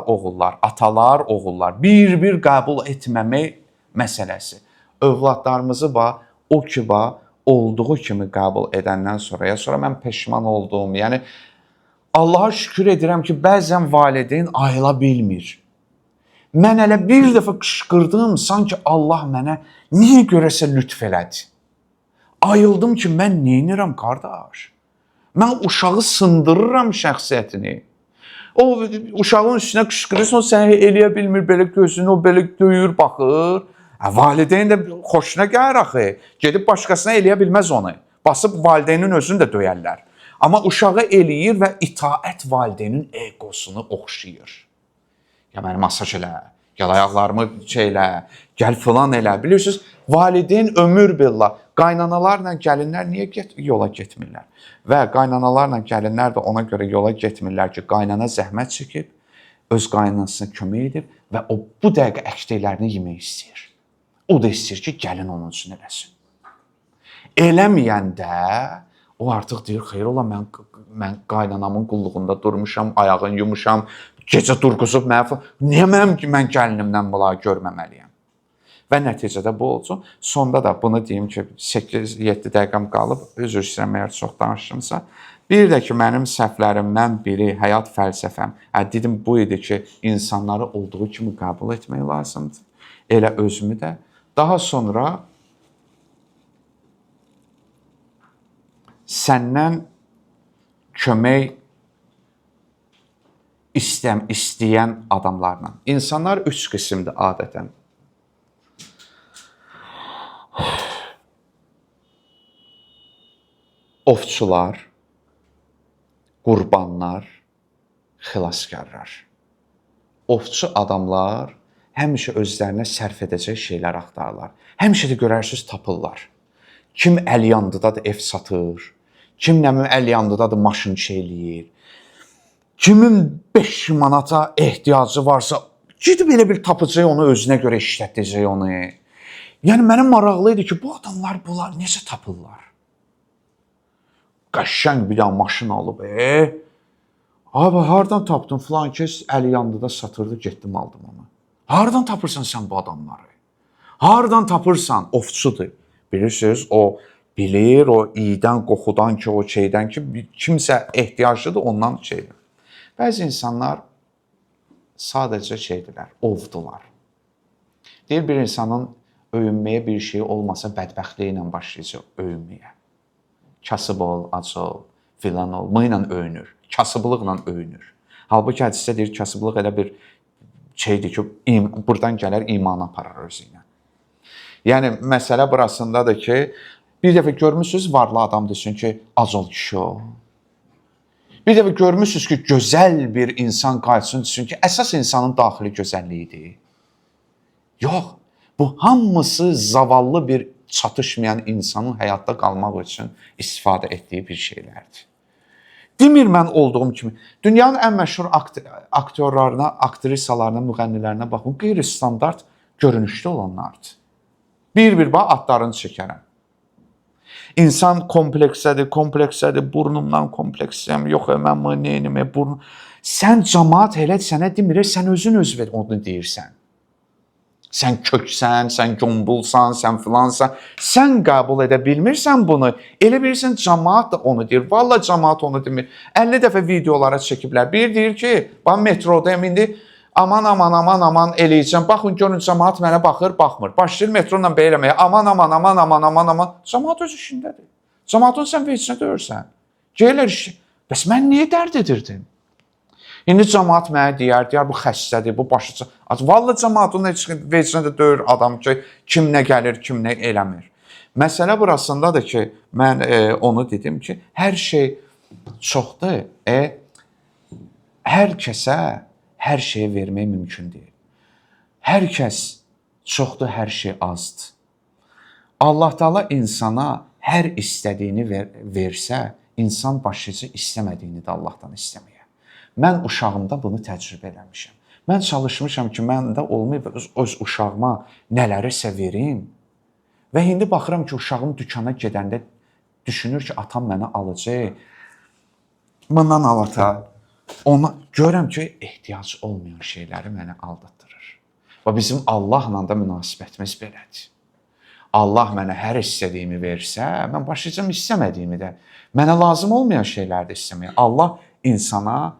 oğullar bir-bir qəbul etməmək məsələsi. Övladlarımızı o ki, olduğu kimi qəbul edəndən sonra mən peşman oldum. Yəni, Allaha şükür edirəm ki, bəzən valideyn ayıla bilmir. Mən elə bir dəfə qışqırdım, sanki Allah mənə niyə görəsə lütf elədi. Ayıldım ki, mən neynirəm qardaş? Mən uşağı sındırıram şəxsiyyətini. O uşağın üstünə qışqırırsan, o səni eləyə bilmir, belə gözünü o belə döyür, baxır. Valideyn də xoşuna gəlir axı. Gedib başqasına eləyə bilməz onu. Basıb valideynin özünü də döyərlər. Amma uşağı eləyir və itaət valideynin egosunu oxşayır. Ya məni masaj elə, gəl ayaqlarımı elə, gəl filan elə. Bilirsiniz, valideyn ömür billah. Qaynanalarla gəlinlər niyə yola getmirlər? Və qaynanalarla gəlinlər də ona görə yola getmirlər ki, qaynana zəhmət çəkib, öz qaynanasına kömək edib və o bu dəqiqə əksdəklərini yemək istəyir. O da istəyir ki, gəlin onun üçün eləsin. Eləməyəndə o artıq deyir, xeyr ola, mən qaynanamın qulluğunda durmuşam, ayağını yumuşam, gecə durğuzub niyə mən gəlinimdən bunları görməməliyəm? Və nəticədə bu olsun. Sonda da bunu deyim ki, 8-7 dəqiqəm qalıb, üzr istəyirəm əgər çox danışdımsa. Bir də ki, mənim səhvlərimdən biri, həyat fəlsəfəm, dedim bu idi ki, insanları olduğu kimi qəbul etmək lazımdır. Elə özümü də. Daha sonra səndən kömək istəyən adamlarla. İnsanlar 3 qismdir adətən. Ovçular, qurbanlar, xilaskarlar. Ovçu adamlar həmişə özlərinə sərf edəcək şeylər axtarırlar. Həmişə də görərsiniz tapırlar. Kim əl yandıdadır ev satır, kim əl yandıdadır maşın eləyir. Kimin 5 manata ehtiyacı varsa, gidib elə bir tapacaq onu, özünə görə işlətəcək onu. Yəni mənə maraqlı idi ki, bu adamlar bunlar necə tapırlar? Qəşəng bir dənə maşın alıb, abi hardan tapdın filan kəs əli yandıda satırdı, getdim aldım onu. Hardan tapırsan sən bu adamları? Hardan tapırsan? Ovçudur. Bilirsiniz, o bilir, o iydən, qoxudan ki, o şeydən ki, kimsə ehtiyaclıdır, ondan şeydir. Bəzi insanlar sadəcə şeydirlər, ovdular. Deyir, bir insanın öyünməyə bir şey olmasa bədbəxtliyi ilə başlayacaq öyünməyə. Kasıb ol, ac ol, filan ol, mıyla öyünür, kasıblıqla öyünür. Halbuki hədisdə deyir, kasıblıq elə bir şeydir ki, buradan gələr imanı aparar özü ilə. Yəni, məsələ burasındadır ki, bir dəfə görmüşsünüz, varlı adam desin ki, ac ol kişi ol. Bir dəfə görmüşsünüz ki, gözəl bir insan qayıtsın desin ki, əsas insanın daxili gözəlliyidir. Yox, bu hamısı zavallı bir çatışmayan insanın həyatda qalmaq üçün istifadə etdiyi bir şeylərdir. Demir mən olduğum kimi, dünyanın ən məşhur aktyorlarına, aktrisalarına, müğənnilərinə baxın, qeyri-standart görünüşlü olanlardır. Bir-bir adlarını çəkərəm. İnsan kompleksədir, burnumdan kompleksəm, yox, mən neynimə, burnum. Sən cəmaat elə sənə demir, sən özün onu deyirsən. Sən köksən, sən qombulsan, sən filansan. Sən qəbul edə bilmirsən bunu. Elə bilirsən cəmaət də onu deyir. Vallahi cəmaət onu demir. 50 dəfə videolara çəkiblər. Bir deyir ki, bax metrodayım indi. Aman aman aman aman eləyəcəm. Baxın görün cəmaət mənə baxır, baxmır. Başlayır metro ilə belə eləməyə. Aman aman aman aman aman aman. Cəmaət öz işindədir. Cəmaatın sən vecinə döyürsən. Gəlirlər işi. Bəs mən niyə dərd edirdim? İndi cəmaət mənə deyər bu xəstədir, bu başıca. Vallahi cəmaatın vecinə də döyür adam ki, kim nə gəlir, kim nə eləmir. Məsələ burasındadır ki, mən onu dedim ki, hər şey çoxdur. Hər kəsə hər şeyi vermək mümkün deyil. Hər kəs çoxdur, hər şey azdır. Allah Taala insana hər istədiyini versə, insan başlıca istəmədiyini də Allahdan istəmir. Mən uşağımda bunu təcrübə eləmişəm. Mən çalışmışam ki, məndə olmayıb öz uşağıma nələrisə verim. Və indi baxıram ki, uşağım dükana gedəndə düşünür ki, atam mənə alacaq. Bundan alata. Ona görürəm ki, ehtiyac olmayan şeyləri mənə aldatdırır. Və bizim Allahla da münasibətimiz belədir. Allah mənə hər istədiyimi versə, mən başlayacağam istəmədiyimi də. Mənə lazım olmayan şeyləri də istəməyə. Allah insana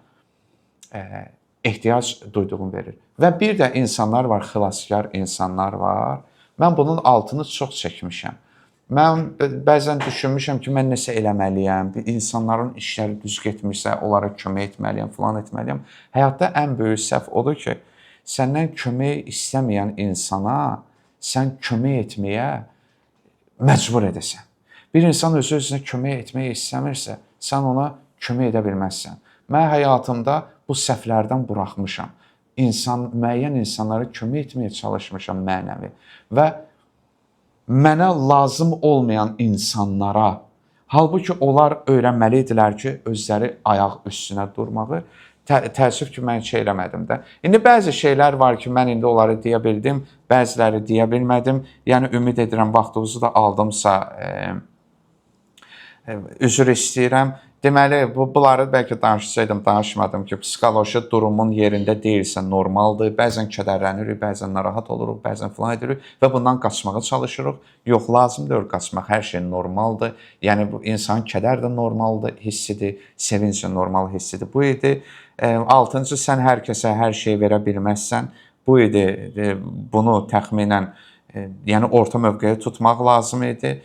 ehtiyac duyduğunu verir. Və bir də insanlar var, xilaskar insanlar var. Mən bunun altını çox çəkmişəm. Mən bəzən düşünmüşəm ki, mən nəsə eləməliyəm. İnsanların işləri düz getmirsə, onlara kömək etməliyəm, falan etməliyəm. Həyatda ən böyük səhv odur ki, səndən kömək istəməyən insana sən kömək etməyə məcbur edəsən. Bir insan öz-özünə kömək etmək istəmirsə, sən ona kömək edə bilməzsən. Mən həyatımda bu səhvlərdən buraxmışam. Müəyyən insanlara kömək etməyə çalışmışam mənəvi və mənə lazım olmayan insanlara, halbuki onlar öyrənməliydilər ki, özləri ayaq üstünə durmağı. Təəssüf ki, mən eləmədim də. İndi bəzi şeylər var ki, mən indi onları deyə bildim, bəziləri deyə bilmədim. Yəni ümid edirəm vaxtınızı da aldımsa üzr istəyirəm. Deməli, bunları bəlkə danışsaydım, danışmadım ki, psixoloji durumun yerində deyilsə normaldır. Bəzən kədərlənirik, bəzən narahat oluruq, bəzən filan edirik və bundan qaçmağa çalışırıq. Yox, lazım deyil qaçmaq, hər şey normaldır. Yəni, insanın kədər də normaldır, hissidir, sevinç də normal hissidir. Bu idi. Altıncı, sən hər kəsə hər şey verə bilməzsən. Bu idi, bunu təxminən, yəni orta mövqeyə tutmaq lazım idi.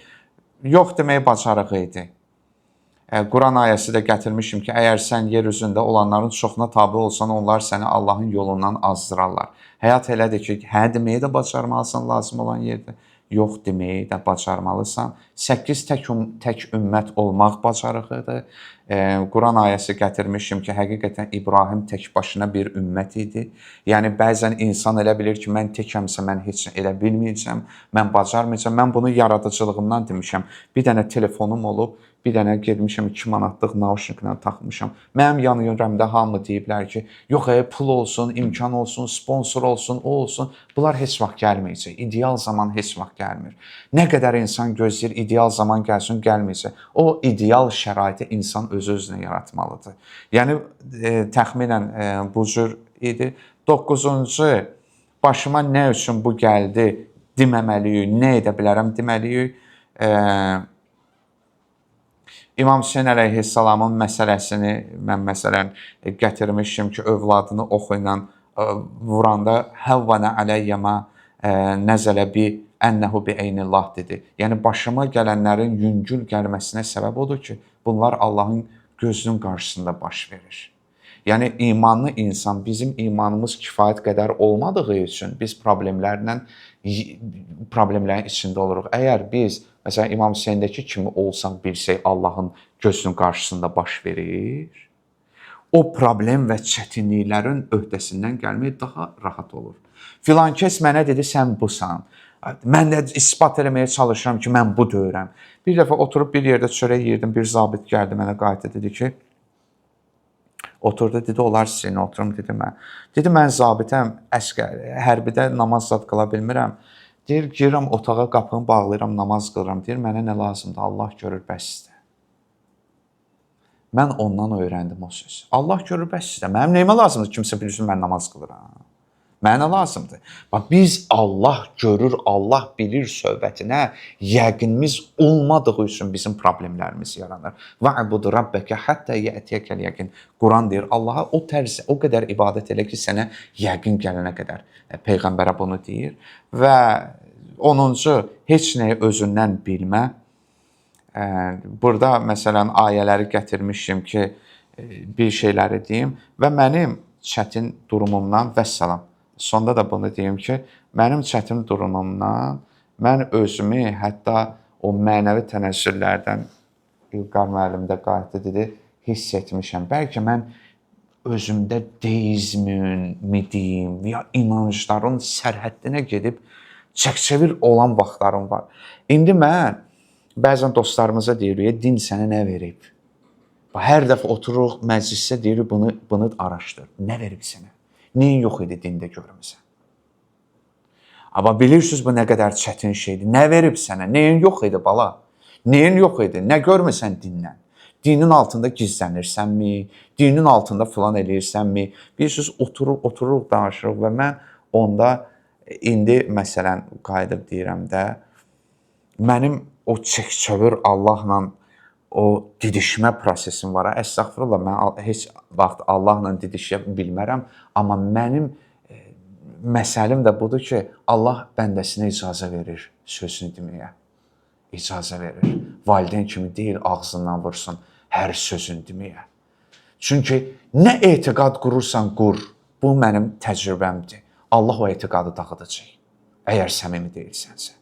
Yox demək bacarığı idi. Quran ayəsi də gətirmişim ki, əgər sən yer üzündə olanların çoxuna tabe olsan, onlar səni Allahın yolundan azdırarlar. Həyat elədir ki, hə deməyi də bacarmalısan lazım olan yerdə, yox deməyi də bacarmalısan. 8 tək ümmət olmaq bacarığıdır. Quran ayəsi gətirmişim ki, həqiqətən İbrahim tək başına bir ümmət idi. Yəni, bəzən insan elə bilir ki, mən təkəmsə, mən heç elə bilməyəcəm, mən bacarmayacam. Mən bunu yaradıcılığımdan demişəm. Bir dənə telefonum olub, bir dənə gedmişəm 2 manatlıq naushniklə taxmışam. Mənim yanı-yörəmdə hamı deyiblər ki, yox, pul olsun, imkan olsun, sponsor olsun, o olsun. Bunlar heç vaxt gəlməyəcək. İdeal zaman heç vaxt gəlmir. Nə qədər insan gözləyir, ideal zaman gəlsin, gəlməyəcək. O ideal şəraiti insan öz-özünə yaratmalıdır. Yəni, təxminən bu cür idi. 9-cu, başıma nə üçün bu gəldi deməməliyik, nə edə bilərəm deməliyik. İmam Hüseyn əleyhissalamın məsələsini mən məsələn gətirmişim ki, övladını oxu ilə vuranda həvvənə ələyyəmə nəzələ bi ənəhu bi eynillah dedi. Yəni, başıma gələnlərin yüngül gəlməsinə səbəb odur ki, bunlar Allahın gözünün qarşısında baş verir. Yəni, imanlı insan, bizim imanımız kifayət qədər olmadığı üçün biz problemlərin içində oluruq. Əgər biz, məsələn, İmam Hüseyndəki kimi olsaq, bilsək Allahın gözünün qarşısında baş verir, o problem və çətinliklərin öhdəsindən gəlmək daha rahat olur. Filan kəs mənə dedi, sən busan. Mən də ispat eləməyə çalışıram ki, mən bu deyirəm. Bir dəfə oturub bir yerdə çörək yeyirdim, bir zabit gəldi mənə qayıtdı, dedi ki, oturdu, dedi, olar sizinlə oturum, dedi mən. Dedi, mən zabitəm, hərbidə namaz zad qıla bilmirəm. Deyir, girirəm otağa, qapını bağlayıram, namaz qılıram. Deyir, mənə nə lazımdır, Allah görür, bəsdir. Mən ondan öyrəndim o söz. Allah görür, bəsdir. Mənim neyimə lazımdır, kimsə bilsin, mən namaz qılıram. Mənə lazımdır. Bax biz Allah görür, Allah bilir söhbətinə yəqinimiz olmadığı üçün bizim problemlərimiz yaranır. Va'bud rabbaka hatta ya'tiyakal yaqin. Quran deyir, Allaha o tərz, o qədər ibadət elə ki, sənə yəqin gələnə qədər. Peyğəmbərə bunu deyir və 10-cu heç nəyi özündən bilmə. Burada məsələn ayələri gətirmişəm ki, bir şeyləri deyim və mənim çətin durumumdan vəssalam. Sonda da bunu deyim ki, mənim çətin durumumdan mən özümü hətta o mənəvi tənəzzüllərdən İlqar müəllim də qayıtdı dedi, hiss etmişəm. Bəlkə mən özümdə deizmin, deyim, ya inancların sərhəddinə gedib çəkçevir olan vaxtlarım var. İndi mən bəzən dostlarımıza deyirik, din sənə nə verib? Hər dəfə otururuq məclisdə deyirik, bunu araşdır. Nə verib sənə? Neyin yox idi dində görmüsən? Amma bilirsiniz bu nə qədər çətin şeydir. Nə verib sənə? Neyin yox idi bala? Neyin yox idi? Nə görmüsən dindən? Dinin altında gizlənirsənmi? Dinin altında filan eləyirsənmi? Bilirsiniz otururuq danışırıq və mən onda indi məsələn qayıdıb deyirəm də mənim o çək-çövür Allahla o didişmə prosesim var. Əstəğfurullah, mən heç vaxt Allahla didişə bilmərəm, amma mənim məsəlim də budur ki, Allah bəndəsinə icazə verir sözünü deməyə. İcazə verir. Valideyn kimi deyil, ağzından vursun hər sözünü deməyə. Çünki nə etiqad qurursan qur, bu mənim təcrübəmdir. Allah o etiqadı dağıdacaq, əgər səmimi deyilsənsə.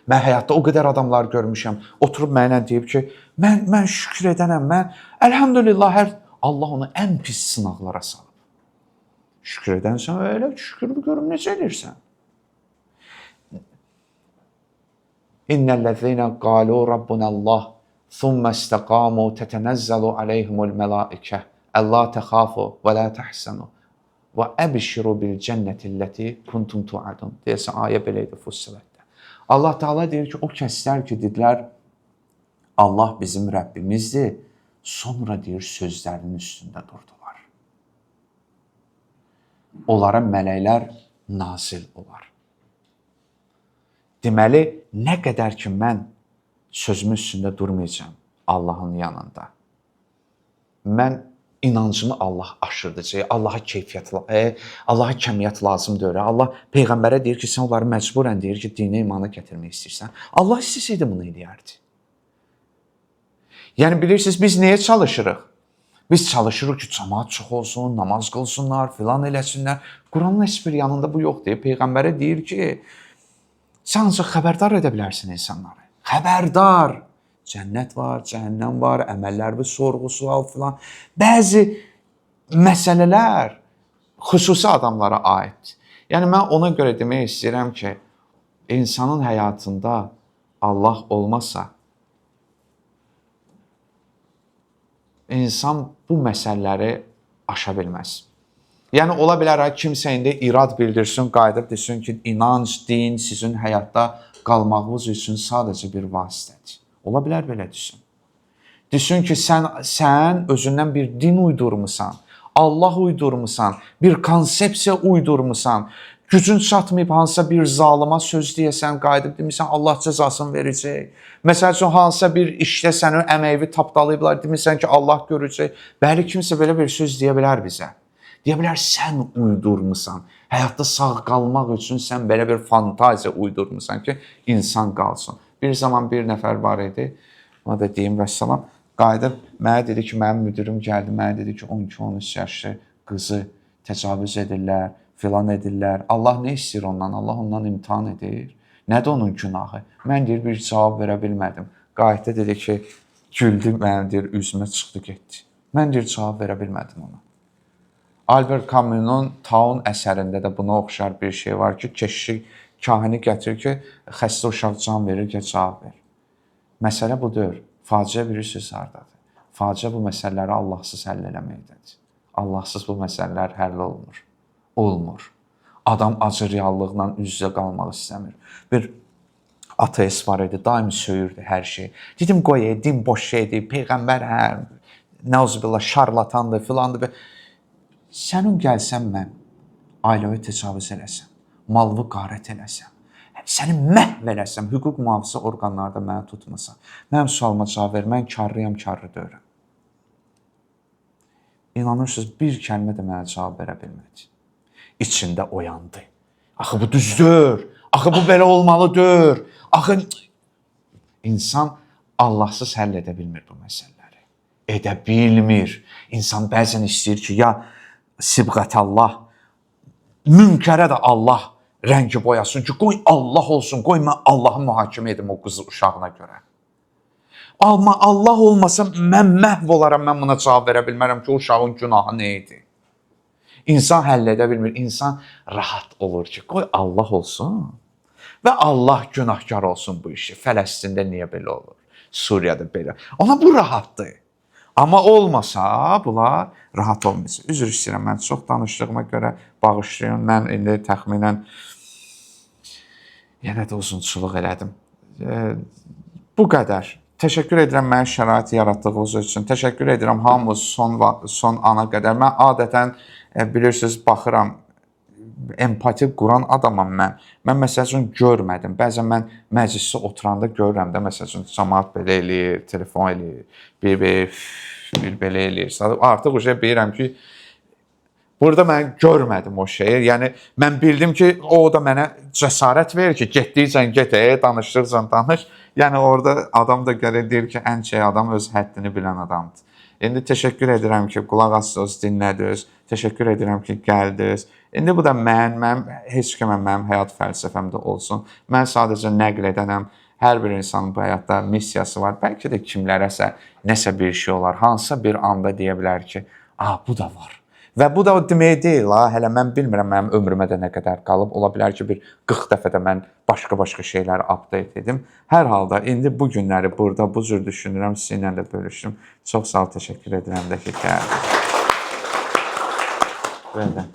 Mən həyatda o qədər adamlar görmüşəm, oturub mənə deyib ki, mən şükür edənəm, mən əlhamdülillah, Allah onu ən pis sınaqlara salıb. Şükür edənsən, elə şükür görüm necə edirsən. İnnellezîne qâlû rabbunallah, thumma istaqâmû tetenezzalu aleyhimul melâike, ellâ texâfû və lâ tehsenu və əbşirû bil cənnətilleti kuntum tu'adun. Deyəsən, ayə belə idi Fussiletdə. Allah Teala deyir ki, o kəslər ki, dedilər, Allah bizim Rəbbimizdir, sonra deyir, sözlərinin üstündə durdular. Onlara mələklər nazil olar. Deməli, nə qədər ki, mən sözümün üstündə durmayacağım Allahın yanında, mən inancımı Allah aşırdacaq, Allaha kəmiyyət lazımdır. Allah Peyğəmbərə deyir ki, sən onları məcburən deyir ki, dinə imana gətirmək istəyirsən. Allah istəsəydi bunu eləyərdi. Yəni bilirsiniz, biz niyə çalışırıq? Biz çalışırıq ki, cəmaət çox olsun, namaz qılsınlar, filan eləsinlər. Quranın heç bir yanında bu yoxdur. Peyğəmbərə deyir ki, sən ancaq xəbərdar edə bilərsən insanları. Xəbərdar! Cənnət var, cəhənnəm var, əməllər sorğusu al filan. Bəzi məsələlər xüsusi adamlara aid. Yəni mən ona görə demək istəyirəm ki, insanın həyatında Allah olmasa, insan bu məsələləri aşa bilməz. Yəni ola bilər kimsə indi irad bildirsin, qayıdıb desin ki, inanc, din sizin həyatda qalmağınız üçün sadəcə bir vasitədir. Ola bilər belə düşün. Düşün ki, sən özündən bir din uydurmusan, Allah uydurmusan, bir konsepsiya uydurmusan, gücün çatmayıb hansısa bir zalıma söz deyəsən, qayıdıb demirsən, Allah cəzasını verəcək. Məsəl üçün, hansısa bir işdə sənin əməyi tapdalayıblar, demirsən ki, Allah görəcək. Bəli, kimsə belə bir söz deyə bilər bizə. Deyə bilər, sən uydurmusan. Həyatda sağ qalmaq üçün sən belə bir fantaziya uydurmusan ki, insan qalsın. Bir zaman bir nəfər var idi, ona da deyim vəssalam, qayıdıb mənə dedi ki, mənim müdürüm gəldi, mənə dedi ki, 12-13 yaşlı qızı təcavüz edirlər, filan edirlər. Allah nə istəyir ondan? Allah ondan imtihan edir. Nədir onun günahı? Mən deyir, bir cavab verə bilmədim. Qayıtdı dedi ki, güldü, mənim deyir, üzümə çıxdı, getdi. Mən deyir, cavab verə bilmədim ona. Albert Camus'un Taun əsərində də buna oxşar bir şey var ki, keşişi kahini gətirir ki, xəstə uşaq can verir ki, cavab ver. Məsələ budur. Faciə bilirsiniz hardadır. Faciə bu məsələləri Allahsız həll eləməkdədir. Allahsız bu məsələlər həll olunur. Olmur. Adam acı reallıqla üz-üzə qalmaq istəmir. Bir ateist var idi, daim söyürdü hər şey. Dedim, qoy, din boş şeydir, Peyğəmbər nəuzubillah şarlatandır, filandır. Sənin gəlsən mən, ailəvi təcavüz eləsəm, malvı qarət eləsəm, səni məhv eləsəm, hüquq mühafizə orqanları da məni tutmasa, mənim sualıma cavab ver, mən karlıyam, karlı deyirəm. İnanırsınız, bir kəlmə də mənə cavab verə bilmədi. İçində oyandı. Axı bu düzdür, axı bu belə olmalıdır, axı... İnsan Allahsız həll edə bilmir bu məsələləri. Edə bilmir. İnsan bəzən istəyir ki, ya sibqət Allah, münkərə də Allah rəngi boyasın ki, qoy Allah olsun, qoy mən Allahı mühakimə edim o qızı uşağına görə. Amma Allah olmasa mən məhv olaram, mən buna cavab verə bilmərəm ki, o uşağın günahı nə idi? İnsan həll edə bilmir, insan rahat olur ki, qoy Allah olsun və Allah günahkar olsun bu işi. Fələstində niyə belə olur? Suriyada belə. Ona bu rahatdır. Amma olmasa bunlar rahat olmayacaq. Üzr istəyirəm, mən çox danışdığıma görə bağışlayın. Mən indi təxminən yenə də uzunçuluq elədim. Bu qədər. Təşəkkür edirəm mənə şərait yaratdığınız üçün. Təşəkkür edirəm hamınız son ana qədər. Mən adətən bilirsiniz baxıram, empati quran adamam mən. Mən məsəl üçün görmədim. Bəzən mən məclisdə oturanda görürəm də, məsəl üçün cəmaət belə eləyir, telefon eləyir, bir belə eləyir. Artıq o şey bilirəm ki, burada mən görmədim o şeyi. Yəni mən bildim ki, o da mənə cəsarət verir ki, getdikcən get, danışdıqcan danış. Yəni orada adam da gəlir deyir ki, ən şey adam öz həddini bilən adamdır. İndi təşəkkür edirəm ki, qulaq asdınız, dinlədiniz. Təşəkkür edirəm ki, gəldiniz. İndi bu da mənim heç kimə mənim həyat fəlsəfəmdə olsun. Mən sadəcə nəql edənəm. Hər bir insanın bu həyatda missiyası var. Bəlkə də kimlərəsə nəsə bir şey olar. Hansısa bir anda deyə bilər ki, bu da var. Və bu da o demək deyil, hələ mən bilmirəm mənim ömrümə də nə qədər qalıb. Ola bilər ki, bir 40 dəfə də mən başqa şeyləri update edim. Hər halda indi bu günləri burada bu cür düşünürəm, sizinlə də bölüşdüm. Çox sağ ol, təşəkkür edirəm də ki, gəldiniz. Belə.